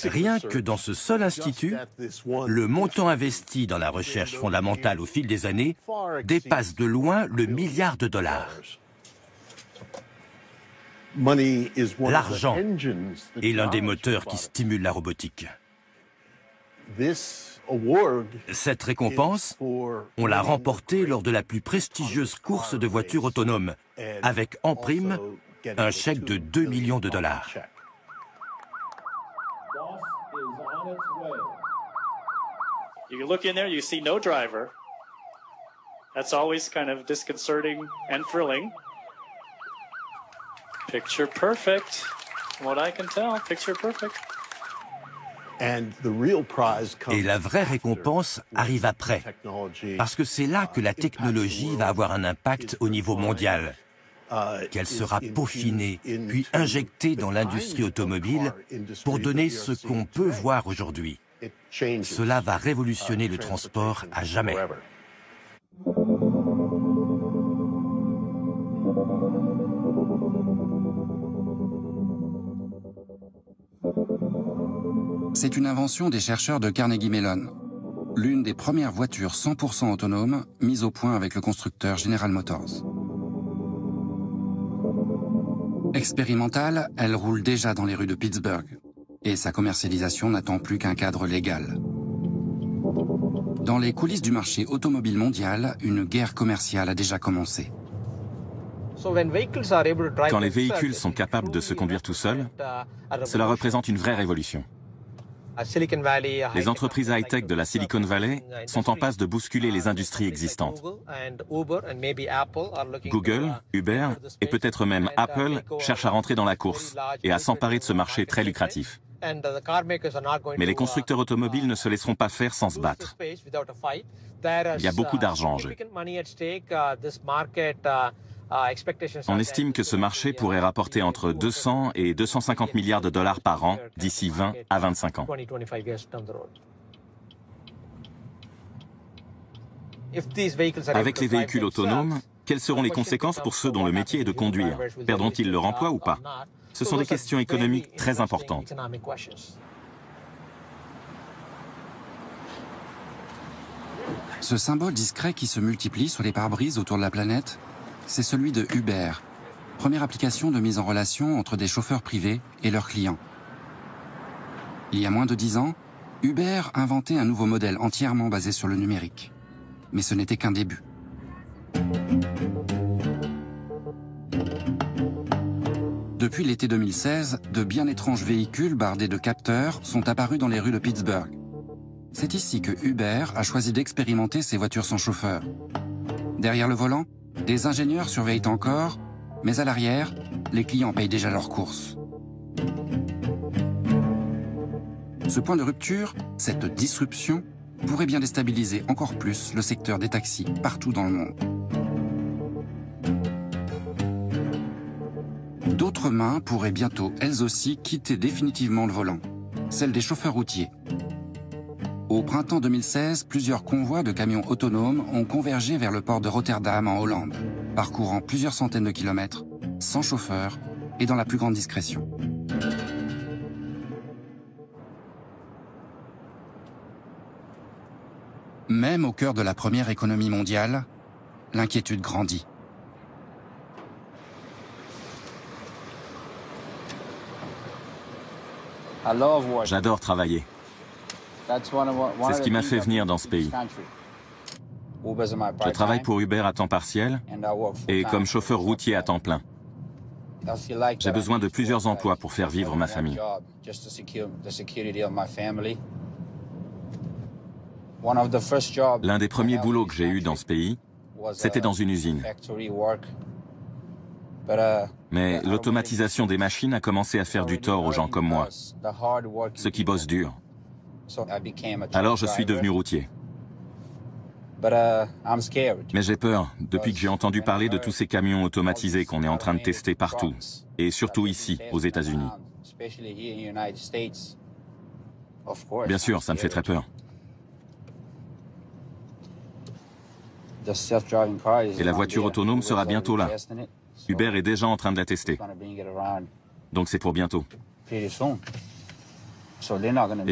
Rien que dans ce seul institut, le montant investi dans la recherche fondamentale au fil des années dépasse de loin le milliard de dollars. L'argent est l'un des moteurs qui stimulent la robotique. Cette récompense, on l'a remportée lors de la plus prestigieuse course de voitures autonomes, avec en prime un chèque de 2 millions de dollars. You look in there, you see no driver. That's always kind of disconcerting and thrilling. Picture perfect. From what I can tell, picture perfect. Et la vraie récompense arrive après, parce que c'est là que la technologie va avoir un impact au niveau mondial, qu'elle sera peaufinée, puis injectée dans l'industrie automobile pour donner ce qu'on peut voir aujourd'hui. Cela va révolutionner le transport à jamais. C'est une invention des chercheurs de Carnegie Mellon, l'une des premières voitures 100% autonomes mises au point avec le constructeur General Motors. Expérimentale, elle roule déjà dans les rues de Pittsburgh. Et sa commercialisation n'attend plus qu'un cadre légal. Dans les coulisses du marché automobile mondial, une guerre commerciale a déjà commencé. Quand les véhicules sont capables de se conduire tout seuls, cela représente une vraie révolution. Les entreprises high-tech de la Silicon Valley sont en passe de bousculer les industries existantes. Google, Uber et peut-être même Apple cherchent à rentrer dans la course et à s'emparer de ce marché très lucratif. Mais les constructeurs automobiles ne se laisseront pas faire sans se battre. Il y a beaucoup d'argent en jeu. On estime que ce marché pourrait rapporter entre 200 et 250 milliards de dollars par an d'ici 20 à 25 ans. Avec les véhicules autonomes, quelles seront les conséquences pour ceux dont le métier est de conduire? Perdront-ils leur emploi ou pas? Ce sont des questions économiques très importantes. Ce symbole discret qui se multiplie sur les pare-brises autour de la planète, c'est celui de Uber, première application de mise en relation entre des chauffeurs privés et leurs clients. Il y a moins de 10 ans, Uber inventait un nouveau modèle entièrement basé sur le numérique. Mais ce n'était qu'un début. Depuis l'été 2016, de bien étranges véhicules bardés de capteurs sont apparus dans les rues de Pittsburgh. C'est ici que Uber a choisi d'expérimenter ces voitures sans chauffeur. Derrière le volant, des ingénieurs surveillent encore, mais à l'arrière, les clients payent déjà leurs courses. Ce point de rupture, cette disruption, pourrait bien déstabiliser encore plus le secteur des taxis partout dans le monde. D'autres mains pourraient bientôt, elles aussi, quitter définitivement le volant, celle des chauffeurs routiers. Au printemps 2016, plusieurs convois de camions autonomes ont convergé vers le port de Rotterdam en Hollande, parcourant plusieurs centaines de kilomètres, sans chauffeur et dans la plus grande discrétion. Même au cœur de la première économie mondiale, l'inquiétude grandit. J'adore travailler. C'est ce qui m'a fait venir dans ce pays. Je travaille pour Uber à temps partiel et comme chauffeur routier à temps plein. J'ai besoin de plusieurs emplois pour faire vivre ma famille. L'un des premiers boulots que j'ai eu dans ce pays, c'était dans une usine. Mais l'automatisation des machines a commencé à faire du tort aux gens comme moi, ceux qui bossent dur. Alors je suis devenu routier. Mais j'ai peur, depuis que j'ai entendu parler de tous ces camions automatisés qu'on est en train de tester partout, et surtout ici, aux États-Unis. Bien sûr, ça me fait très peur. Et la voiture autonome sera bientôt là. Uber est déjà en train de la tester. Donc c'est pour bientôt. Et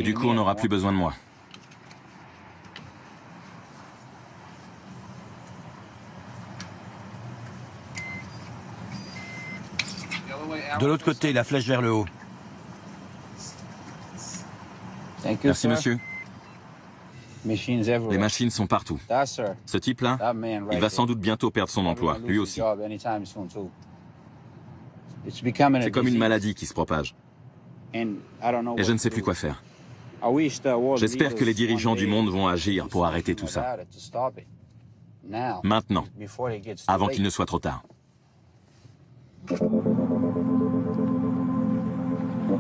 du coup, on n'aura plus besoin de moi. De l'autre côté, la flèche vers le haut. Merci, monsieur. Les machines sont partout. Ce type-là, il va sans doute bientôt perdre son emploi, lui aussi. C'est comme une maladie qui se propage. Et je ne sais plus quoi faire. J'espère que les dirigeants du monde vont agir pour arrêter tout ça. Maintenant, avant qu'il ne soit trop tard.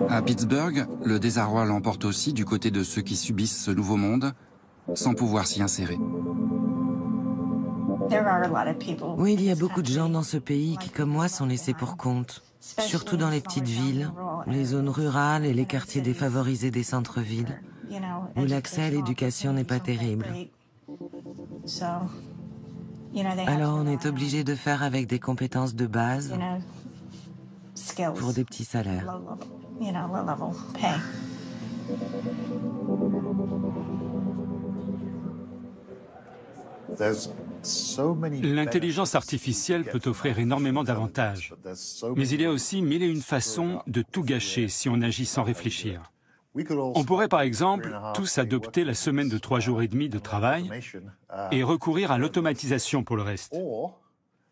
À Pittsburgh, le désarroi l'emporte aussi du côté de ceux qui subissent ce nouveau monde, sans pouvoir s'y insérer. Oui, il y a beaucoup de gens dans ce pays qui, comme moi, sont laissés pour compte. Surtout dans les petites villes, les zones rurales et les quartiers défavorisés des centres-villes, où l'accès à l'éducation n'est pas terrible. Alors on est obligé de faire avec des compétences de base pour des petits salaires. L'intelligence artificielle peut offrir énormément d'avantages, mais il y a aussi mille et une façons de tout gâcher si on agit sans réfléchir. On pourrait par exemple tous adopter la semaine de 3 jours et demi de travail et recourir à l'automatisation pour le reste.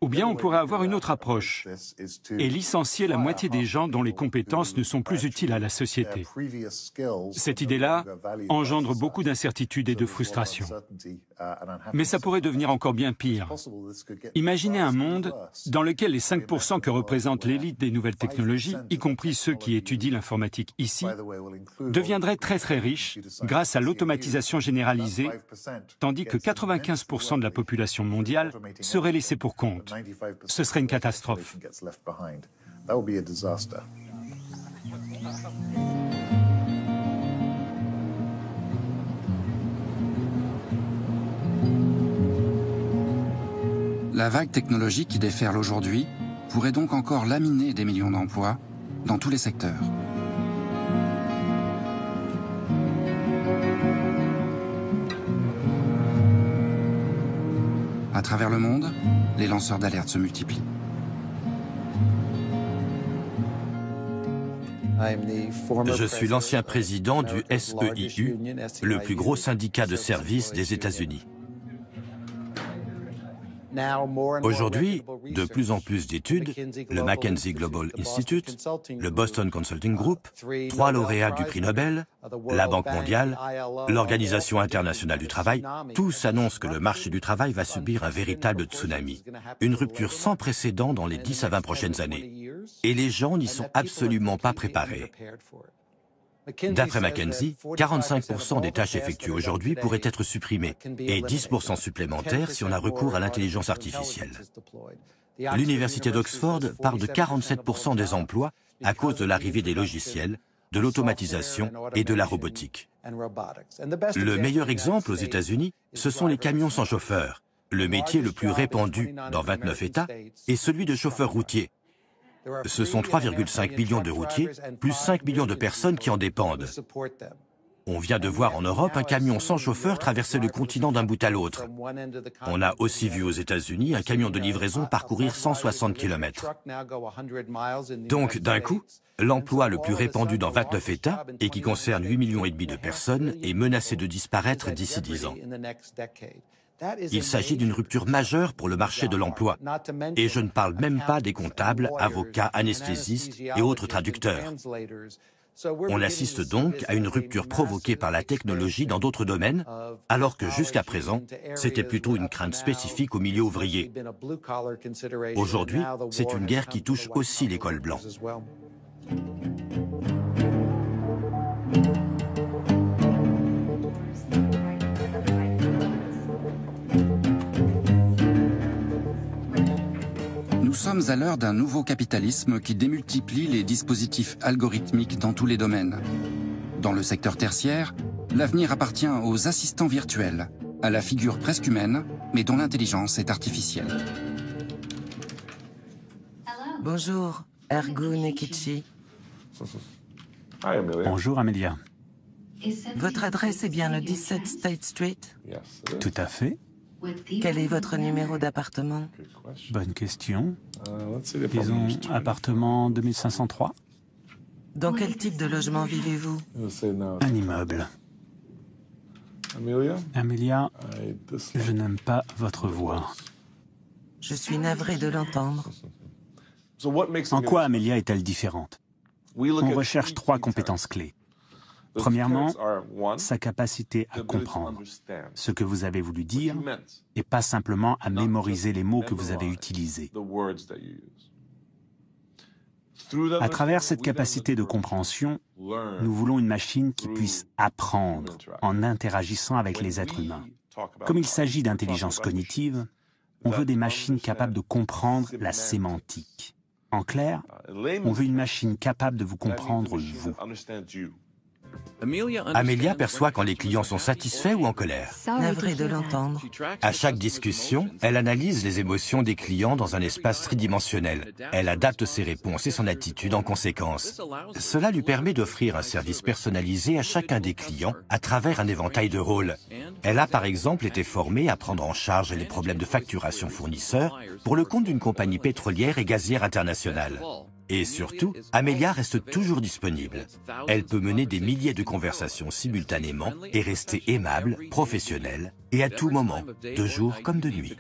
Ou bien on pourrait avoir une autre approche et licencier la moitié des gens dont les compétences ne sont plus utiles à la société. Cette idée-là engendre beaucoup d'incertitudes et de frustration. Mais ça pourrait devenir encore bien pire. Imaginez un monde dans lequel les 5% que représente l'élite des nouvelles technologies, y compris ceux qui étudient l'informatique ici, deviendraient très très riches grâce à l'automatisation généralisée, tandis que 95% de la population mondiale serait laissée pour compte. Ce serait une catastrophe. La vague technologique qui déferle aujourd'hui pourrait donc encore laminer des millions d'emplois dans tous les secteurs. À travers le monde, les lanceurs d'alerte se multiplient. Je suis l'ancien président du SEIU, le plus gros syndicat de services des États-Unis. Aujourd'hui, de plus en plus d'études, le McKinsey Global Institute, le Boston Consulting Group, 3 lauréats du prix Nobel, la Banque mondiale, l'Organisation internationale du travail, tous annoncent que le marché du travail va subir un véritable tsunami, une rupture sans précédent dans les 10 à 20 prochaines années. Et les gens n'y sont absolument pas préparés. D'après McKinsey, 45% des tâches effectuées aujourd'hui pourraient être supprimées et 10% supplémentaires si on a recours à l'intelligence artificielle. L'Université d'Oxford parle de 47% des emplois à cause de l'arrivée des logiciels, de l'automatisation et de la robotique. Le meilleur exemple aux États-Unis, ce sont les camions sans chauffeur. Le métier le plus répandu dans 29 États est celui de chauffeur routier. Ce sont 3,5 millions de routiers, plus 5 millions de personnes qui en dépendent. On vient de voir en Europe un camion sans chauffeur traverser le continent d'un bout à l'autre. On a aussi vu aux États-Unis un camion de livraison parcourir 160 km. Donc, d'un coup, l'emploi le plus répandu dans 29 États, et qui concerne 8,5 millions de personnes, est menacé de disparaître d'ici 10 ans. Il s'agit d'une rupture majeure pour le marché de l'emploi. Et je ne parle même pas des comptables, avocats, anesthésistes et autres traducteurs. On assiste donc à une rupture provoquée par la technologie dans d'autres domaines, alors que jusqu'à présent, c'était plutôt une crainte spécifique au milieu ouvrier. Aujourd'hui, c'est une guerre qui touche aussi les cols blancs. Nous sommes à l'heure d'un nouveau capitalisme qui démultiplie les dispositifs algorithmiques dans tous les domaines. Dans le secteur tertiaire, l'avenir appartient aux assistants virtuels, à la figure presque humaine, mais dont l'intelligence est artificielle. Bonjour, Ergun Nekichi. Bonjour Amelia. Votre adresse est bien le 17 State Street? Tout à fait. Quel est votre numéro d'appartement? Bonne question. Disons appartement 2503. Dans quel type de logement vivez-vous? Un immeuble. Amelia, je n'aime pas votre voix. Je suis navrée de l'entendre. En quoi Amelia est-elle différente? On recherche 3 compétences clés. Premièrement, sa capacité à comprendre ce que vous avez voulu dire et pas simplement à mémoriser les mots que vous avez utilisés. À travers cette capacité de compréhension, nous voulons une machine qui puisse apprendre en interagissant avec les êtres humains. Comme il s'agit d'intelligence cognitive, on veut des machines capables de comprendre la sémantique. En clair, on veut une machine capable de vous comprendre vous. Amelia perçoit quand les clients sont satisfaits ou en colère. Navrée de l'entendre. À chaque discussion, elle analyse les émotions des clients dans un espace tridimensionnel. Elle adapte ses réponses et son attitude en conséquence. Cela lui permet d'offrir un service personnalisé à chacun des clients à travers un éventail de rôles. Elle a par exemple été formée à prendre en charge les problèmes de facturation fournisseurs pour le compte d'une compagnie pétrolière et gazière internationale. Et surtout, Amelia reste toujours disponible. Elle peut mener des milliers de conversations simultanément et rester aimable, professionnelle et à tout moment, de jour comme de nuit.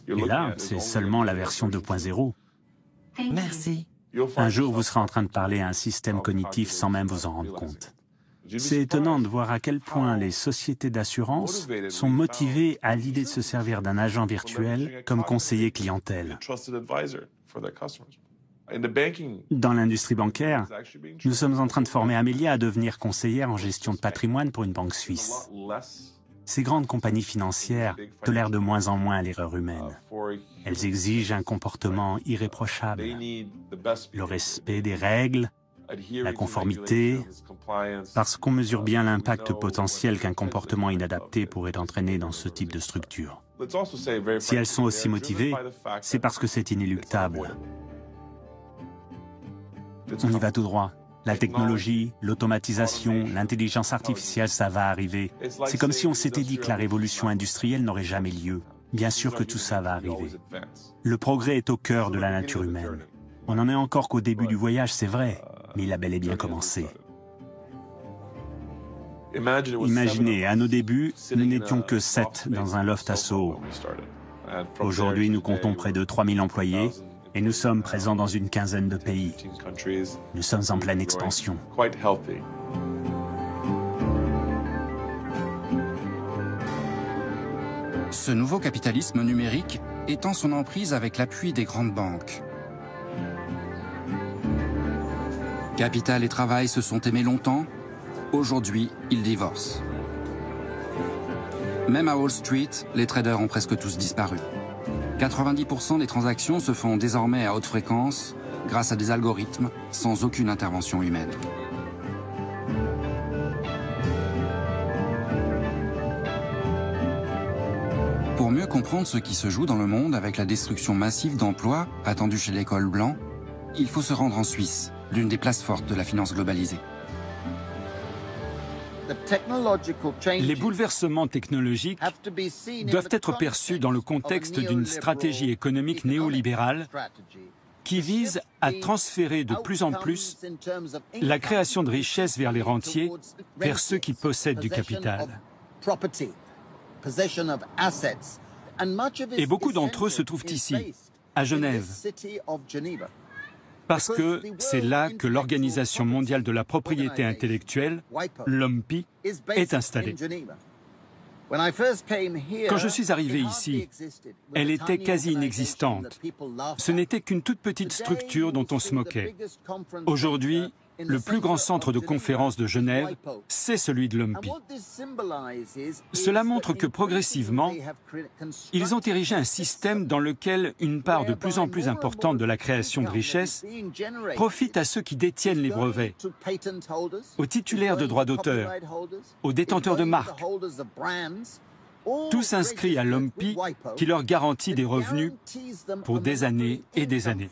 Et là, c'est seulement la version 2.0. Merci. Un jour, vous serez en train de parler à un système cognitif sans même vous en rendre compte. C'est étonnant de voir à quel point les sociétés d'assurance sont motivées à l'idée de se servir d'un agent virtuel comme conseiller clientèle. Dans l'industrie bancaire, nous sommes en train de former Amelia à devenir conseillère en gestion de patrimoine pour une banque suisse. Ces grandes compagnies financières tolèrent de moins en moins l'erreur humaine. Elles exigent un comportement irréprochable, le respect des règles, la conformité, parce qu'on mesure bien l'impact potentiel qu'un comportement inadapté pourrait entraîner dans ce type de structure. Si elles sont aussi motivées, c'est parce que c'est inéluctable. On y va tout droit. La technologie, l'automatisation, l'intelligence artificielle, ça va arriver. C'est comme si on s'était dit que la révolution industrielle n'aurait jamais lieu. Bien sûr que tout ça va arriver. Le progrès est au cœur de la nature humaine. On n'en est encore qu'au début du voyage, c'est vrai, mais il a bel et bien commencé. Imaginez, à nos débuts, nous n'étions que 7 dans un loft à Soho. Aujourd'hui, nous comptons près de 3000 employés et nous sommes présents dans une quinzaine de pays. Nous sommes en pleine expansion. Ce nouveau capitalisme numérique étend son emprise avec l'appui des grandes banques. Capital et travail se sont aimés longtemps. Aujourd'hui, ils divorcent. Même à Wall Street, les traders ont presque tous disparu. 90% des transactions se font désormais à haute fréquence grâce à des algorithmes sans aucune intervention humaine. Pour mieux comprendre ce qui se joue dans le monde avec la destruction massive d'emplois attendue chez les cols blancs, il faut se rendre en Suisse, l'une des places fortes de la finance globalisée. Les bouleversements technologiques doivent être perçus dans le contexte d'une stratégie économique néolibérale qui vise à transférer de plus en plus la création de richesses vers les rentiers, vers ceux qui possèdent du capital. Et beaucoup d'entre eux se trouvent ici, à Genève, parce que c'est là que l'Organisation mondiale de la propriété intellectuelle, l'OMPI, est installée. Quand je suis arrivé ici, elle était quasi inexistante. Ce n'était qu'une toute petite structure dont on se moquait. Aujourd'hui, le plus grand centre de conférence de Genève, c'est celui de l'OMPI. Cela montre que progressivement, ils ont érigé un système dans lequel une part de plus en plus importante de la création de richesses profite à ceux qui détiennent les brevets, aux titulaires de droits d'auteur, aux détenteurs de marques, tous inscrits à l'OMPI qui leur garantit des revenus pour des années et des années.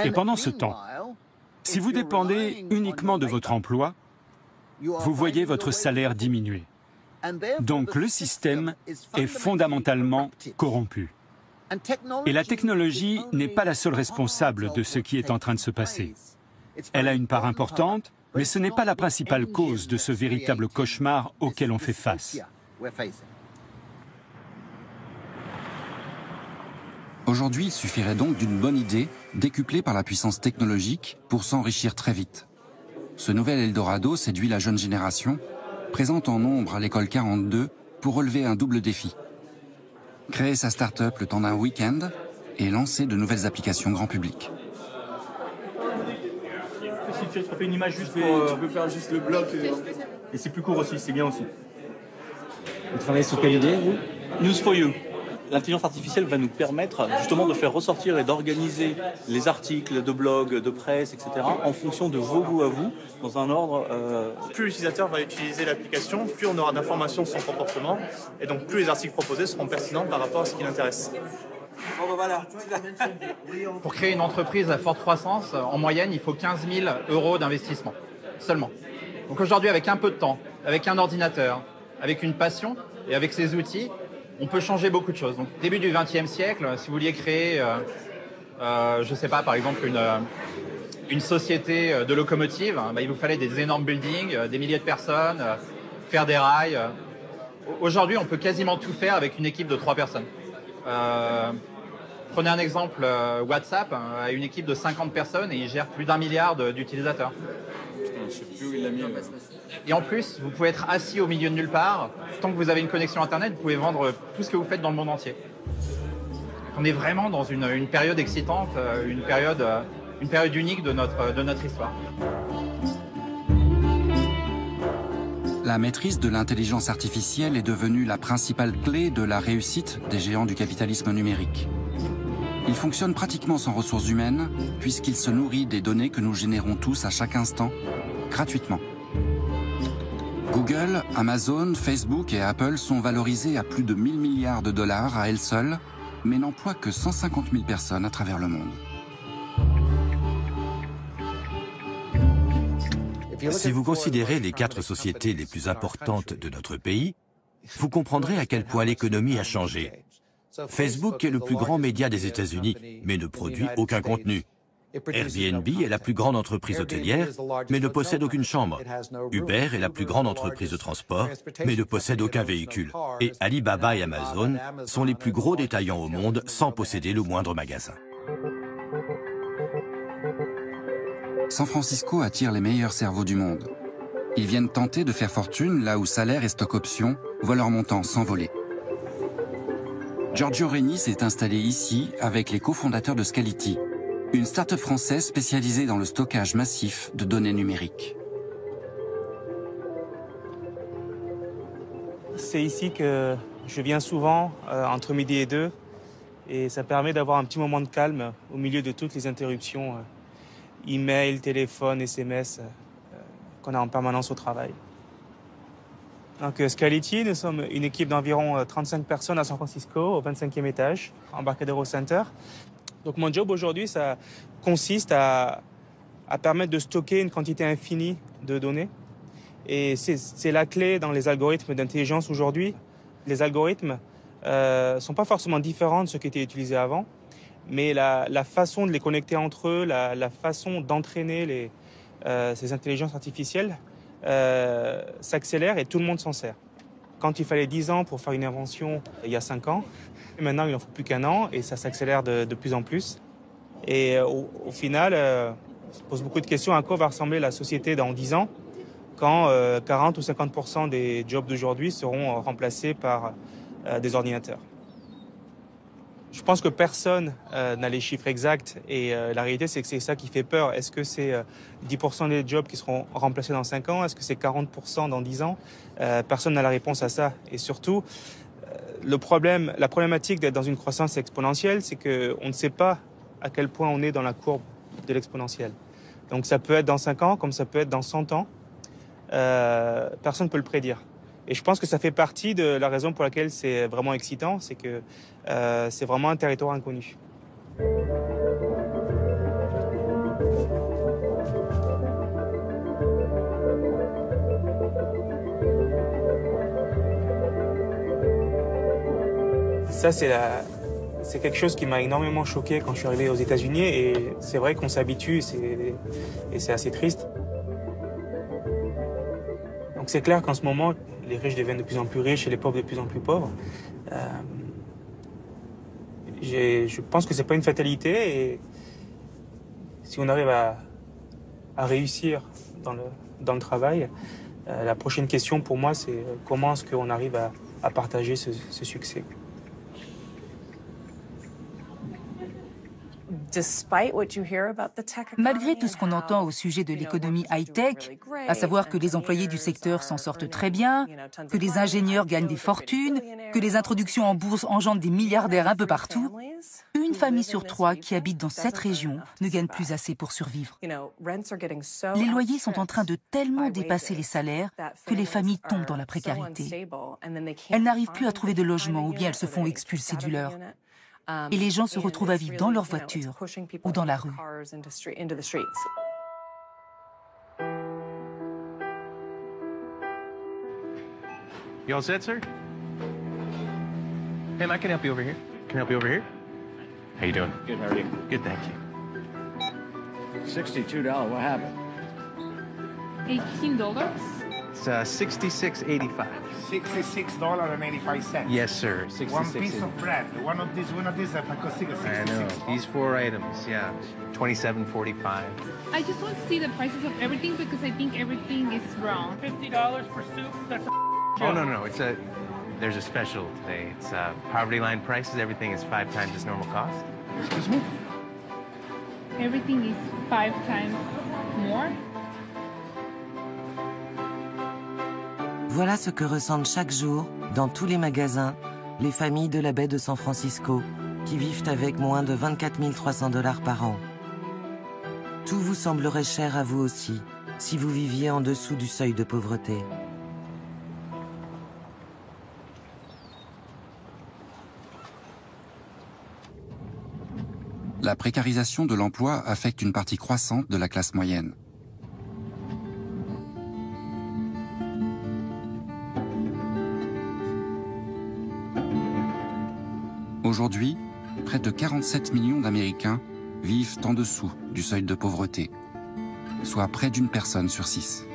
Et pendant ce temps, si vous dépendez uniquement de votre emploi, vous voyez votre salaire diminuer. Donc le système est fondamentalement corrompu. Et la technologie n'est pas la seule responsable de ce qui est en train de se passer. Elle a une part importante, mais ce n'est pas la principale cause de ce véritable cauchemar auquel on fait face. Aujourd'hui, il suffirait donc d'une bonne idée, décuplée par la puissance technologique, pour s'enrichir très vite. Ce nouvel Eldorado séduit la jeune génération, présente en nombre à l'école 42 pour relever un double défi. Créer sa start-up le temps d'un week-end et lancer de nouvelles applications grand public. Si tu fais une image juste pour... Tu peux faire juste le bloc et c'est plus court aussi, c'est bien aussi. Vous travaillez sur quelle idée, vous? News for You. L'intelligence artificielle va nous permettre justement de faire ressortir et d'organiser les articles de blog, de presse, etc. en fonction de vos goûts à vous, dans un ordre... Plus l'utilisateur va utiliser l'application, plus on aura d'informations sur son comportement, et donc plus les articles proposés seront pertinents par rapport à ce qui l'intéresse. Pour créer une entreprise à forte croissance, en moyenne, il faut 15 000 € d'investissement, seulement. Donc aujourd'hui, avec un peu de temps, avec un ordinateur, avec une passion et avec ces outils, on peut changer beaucoup de choses. Donc, début du XXe siècle, si vous vouliez créer, je ne sais pas, par exemple, une société de locomotives, il vous fallait des énormes buildings, des milliers de personnes, faire des rails. Aujourd'hui, on peut quasiment tout faire avec une équipe de 3 personnes. Prenez un exemple, WhatsApp a une équipe de 50 personnes et il gère plus d'1 milliard d'utilisateurs. Je sais plus où il l'a mis. Et en plus, vous pouvez être assis au milieu de nulle part. Tant que vous avez une connexion Internet, vous pouvez vendre tout ce que vous faites dans le monde entier. On est vraiment dans une période excitante, une période unique de notre histoire. La maîtrise de l'intelligence artificielle est devenue la principale clé de la réussite des géants du capitalisme numérique. Il fonctionne pratiquement sans ressources humaines, puisqu'il se nourrit des données que nous générons tous à chaque instant, gratuitement. Google, Amazon, Facebook et Apple sont valorisés à plus de 1 000 milliards de dollars à elles seules, mais n'emploient que 150 000 personnes à travers le monde. Si vous considérez les 4 sociétés les plus importantes de notre pays, vous comprendrez à quel point l'économie a changé. Facebook est le plus grand média des États-Unis, mais ne produit aucun contenu. Airbnb est la plus grande entreprise hôtelière, mais ne possède aucune chambre. Uber est la plus grande entreprise de transport, mais ne possède aucun véhicule. Et Alibaba et Amazon sont les plus gros détaillants au monde sans posséder le moindre magasin. San Francisco attire les meilleurs cerveaux du monde. Ils viennent tenter de faire fortune là où salaire et stock options voient leur montant s'envoler. Giorgio Reni s'est installé ici avec les cofondateurs de Scality, une start-up française spécialisée dans le stockage massif de données numériques. C'est ici que je viens souvent, entre midi et 2, et ça permet d'avoir un petit moment de calme au milieu de toutes les interruptions, email, téléphone, SMS, qu'on a en permanence au travail. Donc Scality, nous sommes une équipe d'environ 35 personnes à San Francisco, au 25e étage, Embarcadero Center. Donc mon job aujourd'hui, ça consiste à permettre de stocker une quantité infinie de données. Et c'est la clé dans les algorithmes d'intelligence aujourd'hui. Les algorithmes sont pas forcément différents de ceux qui étaient utilisés avant, mais la façon de les connecter entre eux, la façon d'entraîner ces intelligences artificielles s'accélère et tout le monde s'en sert. Quand il fallait 10 ans pour faire une invention il y a 5 ans, maintenant il n'en faut plus qu'1 an et ça s'accélère de plus en plus. Et au final, on se pose beaucoup de questions à quoi va ressembler la société dans 10 ans quand 40 ou 50% des jobs d'aujourd'hui seront remplacés par des ordinateurs. Je pense que personne n'a les chiffres exacts et la réalité c'est que c'est ça qui fait peur. Est-ce que c'est 10% des jobs qui seront remplacés dans 5 ans? Est-ce que c'est 40% dans 10 ans? Personne n'a la réponse à ça. Et surtout, la problématique d'être dans une croissance exponentielle, c'est qu'on ne sait pas à quel point on est dans la courbe de l'exponentielle. Donc ça peut être dans 5 ans comme ça peut être dans 100 ans. Personne ne peut le prédire. Et je pense que ça fait partie de la raison pour laquelle c'est vraiment excitant, c'est que c'est vraiment un territoire inconnu. Ça, c'est quelque chose qui m'a énormément choqué quand je suis arrivé aux États-Unis et c'est vrai qu'on s'habitue et c'est assez triste. Donc c'est clair qu'en ce moment, les riches deviennent de plus en plus riches et les pauvres de plus en plus pauvres. Je pense que c'est pas une fatalité et si on arrive à réussir dans le travail, la prochaine question pour moi c'est comment est-ce qu'on arrive à partager ce succès. Malgré tout ce qu'on entend au sujet de l'économie high-tech, à savoir que les employés du secteur s'en sortent très bien, que les ingénieurs gagnent des fortunes, que les introductions en bourse engendrent des milliardaires un peu partout, une famille sur 3 qui habite dans cette région ne gagne plus assez pour survivre. Les loyers sont en train de tellement dépasser les salaires que les familles tombent dans la précarité. Elles n'arrivent plus à trouver de logement ou bien elles se font expulser du leur. Et les gens se retrouvent à vivre dans leur voiture ou dans la rue. You all set, sir? Hey, I can help you over here. Can I help you over here? How you doing? Good, how are you? Good, thank you. $62, what happened? $18? It's $66.85. $66.85. Yes, sir. 66. One piece of bread. One of these costs I know. These 4 items, yeah. $27.45. I just want to see the prices of everything because I think everything is wrong. $50 for soup? That's a Oh, no. There's a special today. It's poverty line prices. Everything is 5 times its normal cost. Excuse me? Everything is 5 times more? Voilà ce que ressentent chaque jour, dans tous les magasins, les familles de la baie de San Francisco, qui vivent avec moins de 24 300 $ par an. Tout vous semblerait cher à vous aussi, si vous viviez en dessous du seuil de pauvreté. La précarisation de l'emploi affecte une partie croissante de la classe moyenne. Aujourd'hui, près de 47 millions d'Américains vivent en dessous du seuil de pauvreté, soit près d'une personne sur 6.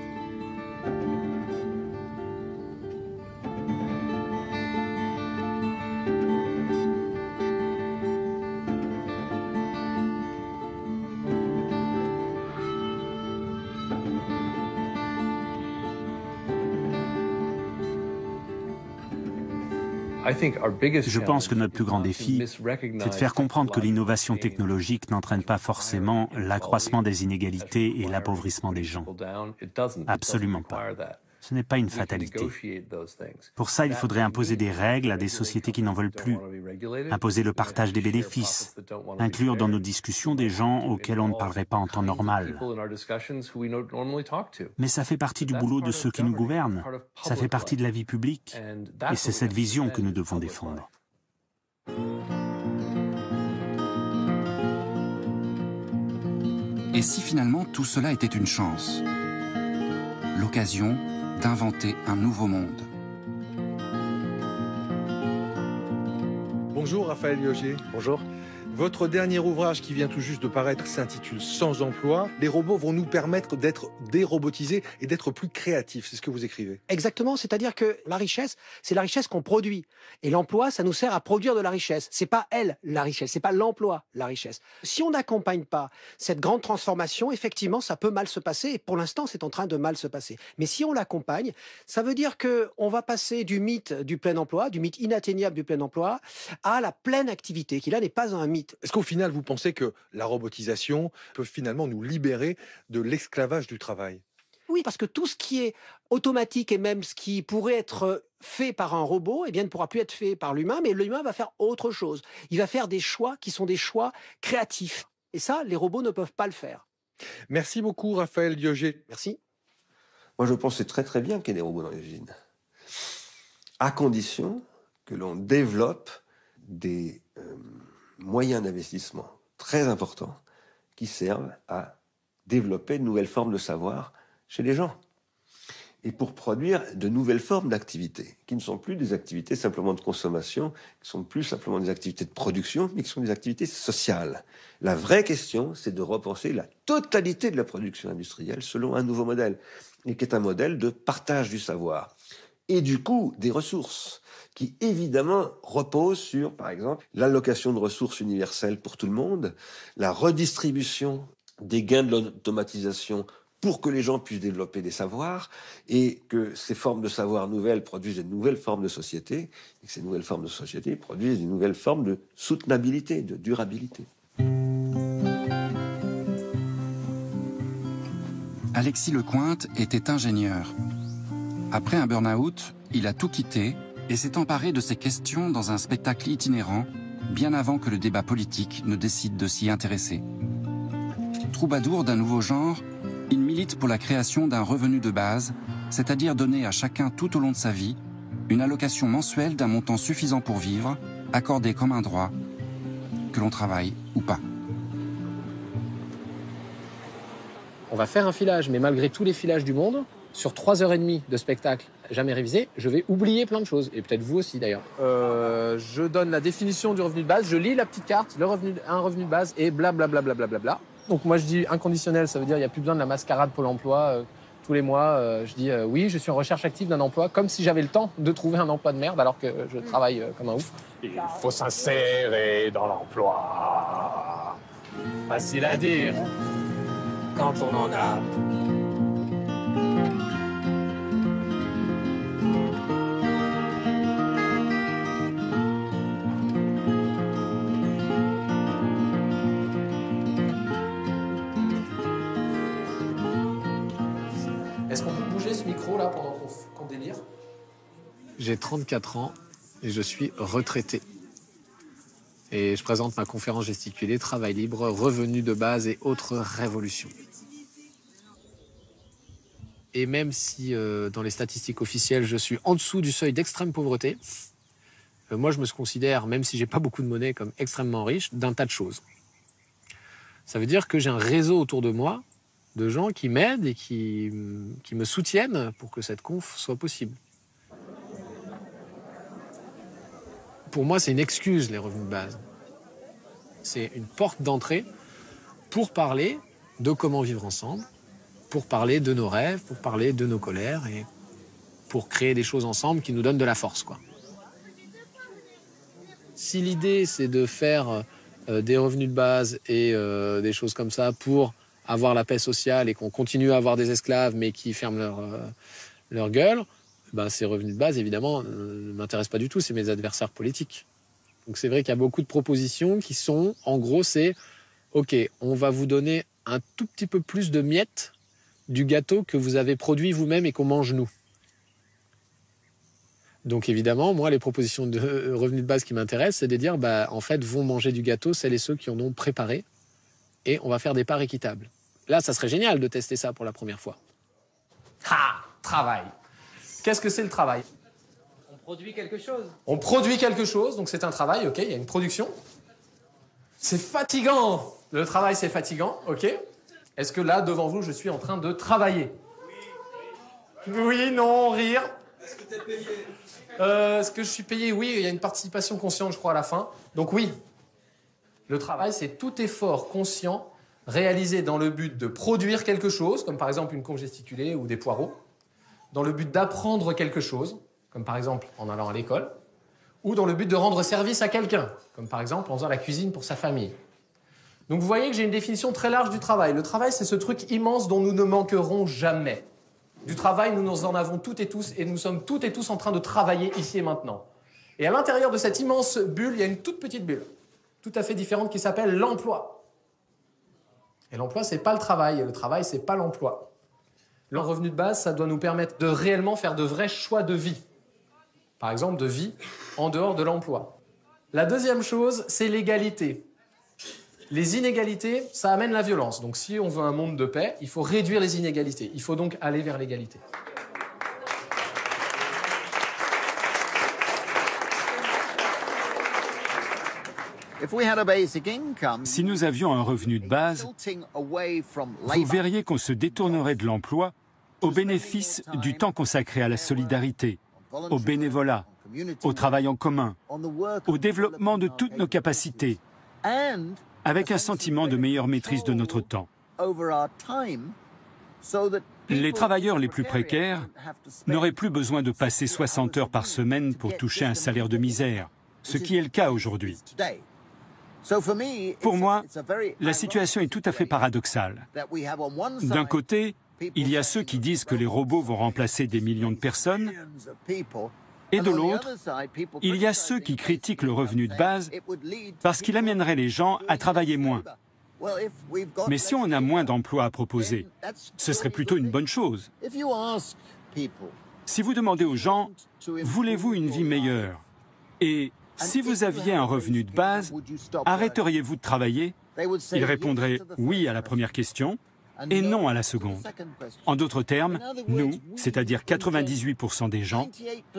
Je pense que notre plus grand défi, c'est de faire comprendre que l'innovation technologique n'entraîne pas forcément l'accroissement des inégalités et l'appauvrissement des gens. Absolument pas. Ce n'est pas une fatalité. Pour ça, il faudrait imposer des règles à des sociétés qui n'en veulent plus, imposer le partage des bénéfices, inclure dans nos discussions des gens auxquels on ne parlerait pas en temps normal. Mais ça fait partie du boulot de ceux qui nous gouvernent, ça fait partie de la vie publique, et c'est cette vision que nous devons défendre. Et si finalement tout cela était une chance? L'occasion d'inventer un nouveau monde. Bonjour Raphaël Lioger. Bonjour. Votre dernier ouvrage qui vient tout juste de paraître s'intitule « Sans emploi ». Les robots vont nous permettre d'être dérobotisés et d'être plus créatifs. C'est ce que vous écrivez. Exactement, c'est-à-dire que la richesse, c'est la richesse qu'on produit. Et l'emploi, ça nous sert à produire de la richesse. C'est pas elle, la richesse, c'est pas l'emploi, la richesse. Si on n'accompagne pas cette grande transformation, effectivement, ça peut mal se passer. Et pour l'instant, c'est en train de mal se passer. Mais si on l'accompagne, ça veut dire qu'on va passer du mythe du plein emploi, du mythe inatteignable du plein emploi, à la pleine activité, qui là n'est pas un mythe. Est-ce qu'au final, vous pensez que la robotisation peut finalement nous libérer de l'esclavage du travail? Oui, parce que tout ce qui est automatique et même ce qui pourrait être fait par un robot, eh bien, ne pourra plus être fait par l'humain, mais l'humain va faire autre chose. Il va faire des choix qui sont des choix créatifs. Et ça, les robots ne peuvent pas le faire. Merci beaucoup, Raphaël Lioger. Merci. Moi, je pense que c'est très très bien qu'il y ait des robots dans les usines, à condition que l'on développe des moyens d'investissement très importants qui servent à développer de nouvelles formes de savoir chez les gens et pour produire de nouvelles formes d'activités qui ne sont plus des activités simplement de consommation, qui sont plus simplement des activités de production, mais qui sont des activités sociales. La vraie question, c'est de repenser la totalité de la production industrielle selon un nouveau modèle, et qui est un modèle de partage du savoir et du coup des ressources, qui évidemment repose sur, par exemple, l'allocation de ressources universelles pour tout le monde, la redistribution des gains de l'automatisation pour que les gens puissent développer des savoirs et que ces formes de savoir nouvelles produisent de nouvelles formes de société et que ces nouvelles formes de société produisent de nouvelles formes de soutenabilité, de durabilité. Alexis Lecointe était ingénieur. Après un burn-out, il a tout quitté et s'est emparé de ces questions dans un spectacle itinérant, bien avant que le débat politique ne décide de s'y intéresser. Troubadour d'un nouveau genre, il milite pour la création d'un revenu de base, c'est-à-dire donner à chacun tout au long de sa vie une allocation mensuelle d'un montant suffisant pour vivre, accordé comme un droit, que l'on travaille ou pas. On va faire un filage, mais malgré tous les filages du monde, sur 3h30 de spectacle jamais révisé, je vais oublier plein de choses. Et peut-être vous aussi d'ailleurs. Je donne la définition du revenu de base, je lis la petite carte, un revenu de base et blablabla. Donc moi je dis inconditionnel, ça veut dire il n'y a plus besoin de la mascarade Pôle emploi. Tous les mois, je dis oui, je suis en recherche active d'un emploi, comme si j'avais le temps de trouver un emploi de merde alors que je travaille comme un ouf. Il faut s'insérer dans l'emploi. Facile à dire quand on en a. Est-ce qu'on peut bouger ce micro là pendant qu'on délire? J'ai 34 ans et je suis retraité. Et je présente ma conférence gesticulée, travail libre, revenus de base et autres révolutions. Et même si dans les statistiques officielles, je suis en dessous du seuil d'extrême pauvreté, moi je me considère, même si j'ai pas beaucoup de monnaie, comme extrêmement riche d'un tas de choses. Ça veut dire que j'ai un réseau autour de moi de gens qui m'aident et qui me soutiennent pour que cette conf soit possible. Pour moi, c'est une excuse, les revenus de base. C'est une porte d'entrée pour parler de comment vivre ensemble, pour parler de nos rêves, pour parler de nos colères et pour créer des choses ensemble qui nous donnent de la force, quoi. Si l'idée, c'est de faire des revenus de base et des choses comme ça pour avoir la paix sociale et qu'on continue à avoir des esclaves mais qui ferment leur gueule, ben ces revenus de base, évidemment, ne m'intéressent pas du tout, c'est mes adversaires politiques. Donc c'est vrai qu'il y a beaucoup de propositions qui sont, en gros, c'est « Ok, on va vous donner un tout petit peu plus de miettes du gâteau que vous avez produit vous-même et qu'on mange nous. » Donc évidemment, moi, les propositions de revenus de base qui m'intéressent, c'est de dire, bah, en fait, vont manger du gâteau celles et ceux qui en ont préparé et on va faire des parts équitables. Là, ça serait génial de tester ça pour la première fois. Ah, travail. Qu'est-ce que c'est le travail? On produit quelque chose. On produit quelque chose, donc c'est un travail, ok, il y a une production. C'est fatigant. Le travail, c'est fatigant, ok. Est-ce que là, devant vous, je suis en train de travailler? Oui, non, rire. Est-ce que tu es payé? Est-ce que je suis payé? Oui, il y a une participation consciente, je crois, à la fin. Donc oui, le travail, c'est tout effort conscient réalisé dans le but de produire quelque chose, comme par exemple une conche gesticulée ou des poireaux, dans le but d'apprendre quelque chose, comme par exemple en allant à l'école, ou dans le but de rendre service à quelqu'un, comme par exemple en faisant la cuisine pour sa famille. Donc vous voyez que j'ai une définition très large du travail. Le travail, c'est ce truc immense dont nous ne manquerons jamais. Du travail, nous en avons toutes et tous, et nous sommes toutes et tous en train de travailler ici et maintenant. Et à l'intérieur de cette immense bulle, il y a une toute petite bulle, tout à fait différente, qui s'appelle l'emploi. Et l'emploi, c'est pas le travail, et le travail, c'est pas l'emploi. Le revenu de base, ça doit nous permettre de réellement faire de vrais choix de vie. Par exemple, de vie en dehors de l'emploi. La deuxième chose, c'est l'égalité. Les inégalités, ça amène la violence. Donc si on veut un monde de paix, il faut réduire les inégalités. Il faut donc aller vers l'égalité. Si nous avions un revenu de base, vous verriez qu'on se détournerait de l'emploi au bénéfice du temps consacré à la solidarité, au bénévolat, au travail en commun, au développement de toutes nos capacités, avec un sentiment de meilleure maîtrise de notre temps. Les travailleurs les plus précaires n'auraient plus besoin de passer 60 heures par semaine pour toucher un salaire de misère, ce qui est le cas aujourd'hui. Pour moi, la situation est tout à fait paradoxale. D'un côté, il y a ceux qui disent que les robots vont remplacer des millions de personnes, et de l'autre, il y a ceux qui critiquent le revenu de base parce qu'il amènerait les gens à travailler moins. Mais si on a moins d'emplois à proposer, ce serait plutôt une bonne chose. Si vous demandez aux gens, voulez-vous une vie meilleure? Et si vous aviez un revenu de base, arrêteriez-vous de travailler? Ils répondraient oui à la première question et non à la seconde. En d'autres termes, nous, c'est-à-dire 98% des gens,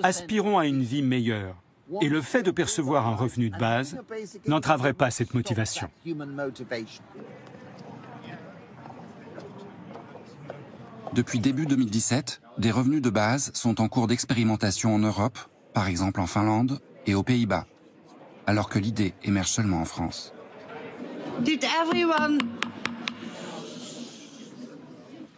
aspirons à une vie meilleure. Et le fait de percevoir un revenu de base n'entraverait pas cette motivation. Depuis début 2017, des revenus de base sont en cours d'expérimentation en Europe, par exemple en Finlande et aux Pays-Bas, alors que l'idée émerge seulement en France. Did everyone...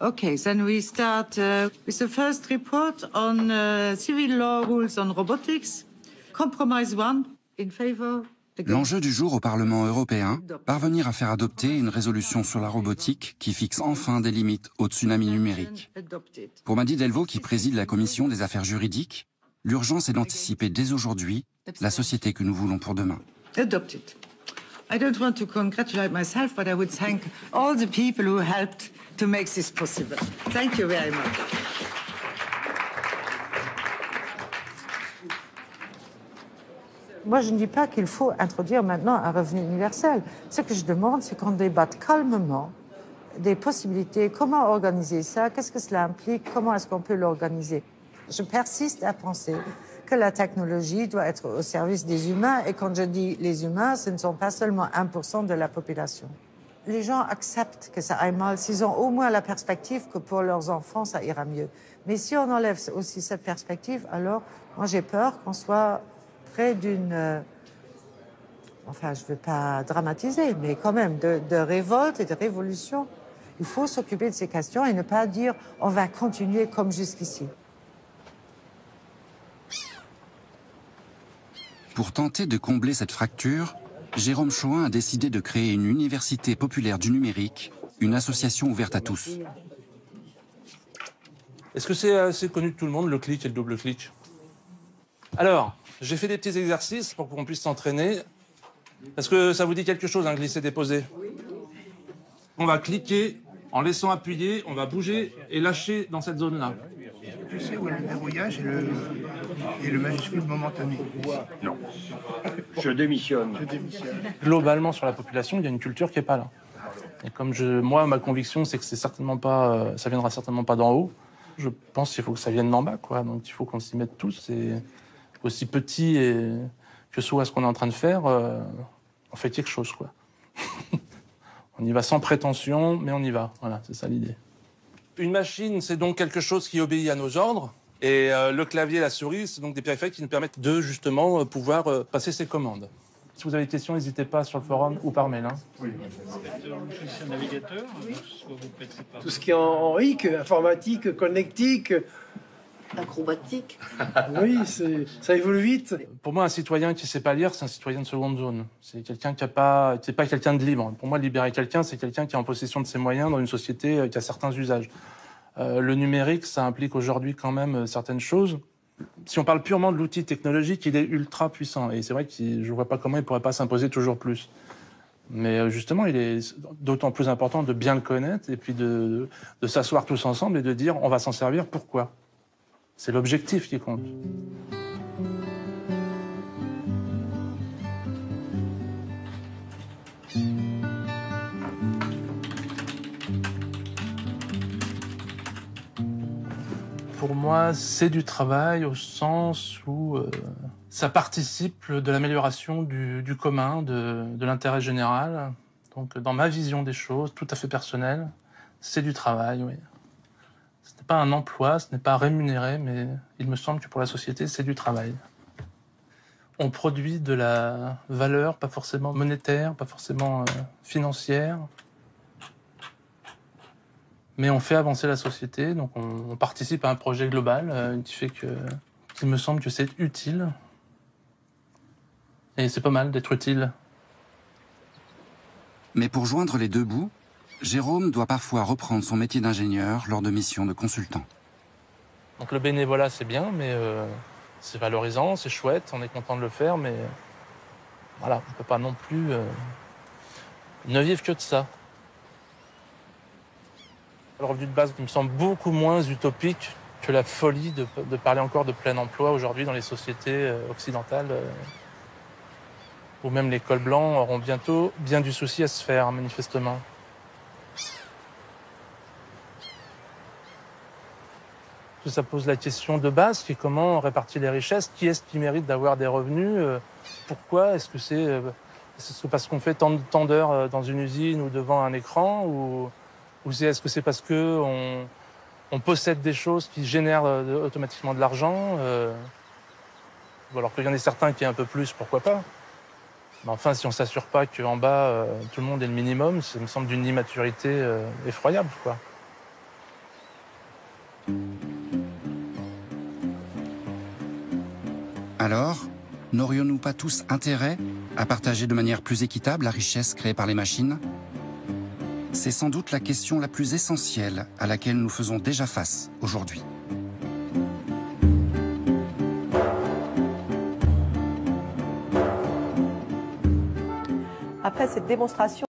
Okay, then we start with the first report on civil law rules on robotics. Compromise 1, in favor. L'enjeu du jour au Parlement européen, parvenir à faire adopter une résolution sur la robotique qui fixe enfin des limites au tsunami numérique. Pour Madi Delvaux, qui préside la commission des affaires juridiques, l'urgence est d'anticiper dès aujourd'hui la société que nous voulons pour demain. Adopted. I don't want to congratulate myself, but I would thank all the people who helped to make this possible. Thank you very much. Moi, je ne dis pas qu'il faut introduire maintenant un revenu universel. Ce que je demande, c'est qu'on débatte calmement des possibilités, comment organiser ça, qu'est-ce que cela implique, comment est-ce qu'on peut l'organiser. Je persiste à penser que la technologie doit être au service des humains, et quand je dis les humains, ce ne sont pas seulement 1% de la population. Les gens acceptent que ça aille mal s'ils ont au moins la perspective que pour leurs enfants, ça ira mieux. Mais si on enlève aussi cette perspective, alors moi j'ai peur qu'on soit près d'une... enfin, je ne veux pas dramatiser, mais quand même, de révolte et de révolution. Il faut s'occuper de ces questions et ne pas dire « on va continuer comme jusqu'ici ». Pour tenter de combler cette fracture, Jérôme Choin a décidé de créer une université populaire du numérique, une association ouverte à tous. Est-ce que c'est assez connu de tout le monde, le clic et le double clic? Alors, j'ai fait des petits exercices pour qu'on puisse s'entraîner. Est-ce que ça vous dit quelque chose, hein, glisser, déposer? On va cliquer en laissant appuyer, on va bouger et lâcher dans cette zone-là. Tu sais où est le verrouillage et le majuscule momentané? Non. Je démissionne. Globalement, sur la population, il y a une culture qui n'est pas là. Et comme moi, ma conviction, c'est que c'est certainement pas, ça viendra certainement pas d'en haut. Je pense qu'il faut que ça vienne d'en bas, quoi. Donc il faut qu'on s'y mette tous. Et aussi petit que soit ce qu'on est en train de faire, on fait quelque chose, quoi. On y va sans prétention, mais on y va. Voilà, c'est ça l'idée. Une machine, c'est donc quelque chose qui obéit à nos ordres. Et le clavier et la souris, c'est donc des périphériques qui nous permettent de, justement, pouvoir passer ces commandes. Si vous avez des questions, n'hésitez pas sur le forum ou par mail. Hein. Oui. C'est un navigateur, tout ce qui est en hic, informatique, connectique, acrobatique. Oui, ça évolue vite. Pour moi, un citoyen qui ne sait pas lire, c'est un citoyen de seconde zone. C'est quelqu'un qui n'est pas quelqu'un de libre. Pour moi, libérer quelqu'un, c'est quelqu'un qui est en possession de ses moyens dans une société qui a certains usages. Le numérique, ça implique aujourd'hui quand même certaines choses. Si on parle purement de l'outil technologique, il est ultra puissant. Et c'est vrai que je ne vois pas comment il ne pourrait pas s'imposer toujours plus. Mais justement, il est d'autant plus important de bien le connaître et puis de s'asseoir tous ensemble et de dire on va s'en servir, pourquoi? C'est l'objectif qui compte. Pour moi, c'est du travail au sens où ça participe de l'amélioration du commun, de l'intérêt général. Donc, dans ma vision des choses, tout à fait personnelle, c'est du travail, oui. Ce n'est pas un emploi, ce n'est pas rémunéré, mais il me semble que pour la société, c'est du travail. On produit de la valeur, pas forcément monétaire, pas forcément financière, mais on fait avancer la société, donc on participe à un projet global qui me semble que c'est utile. Et c'est pas mal d'être utile. Mais pour joindre les deux bouts, Jérôme doit parfois reprendre son métier d'ingénieur lors de missions de consultant. Donc le bénévolat, c'est bien, mais c'est valorisant, c'est chouette, on est content de le faire, mais voilà, on ne peut pas non plus ne vivre que de ça. Le revenu de base me semble beaucoup moins utopique que la folie de parler encore de plein emploi aujourd'hui dans les sociétés occidentales, où même les cols blancs auront bientôt bien du souci à se faire, manifestement. Ça pose la question de base, qui est comment on répartit les richesses, qui est-ce qui mérite d'avoir des revenus, pourquoi, est-ce que c'est parce qu'on fait tant d'heures dans une usine ou devant un écran, ou est-ce que c'est parce qu'on possède des choses qui génèrent automatiquement de l'argent, ou alors qu'il y en ait certains qui aient un peu plus, pourquoi pas. Mais enfin, si on ne s'assure pas qu'en bas, tout le monde ait le minimum, ça me semble d'une immaturité effroyable, quoi. Alors, n'aurions-nous pas tous intérêt à partager de manière plus équitable la richesse créée par les machines? C'est sans doute la question la plus essentielle à laquelle nous faisons déjà face aujourd'hui. Après cette démonstration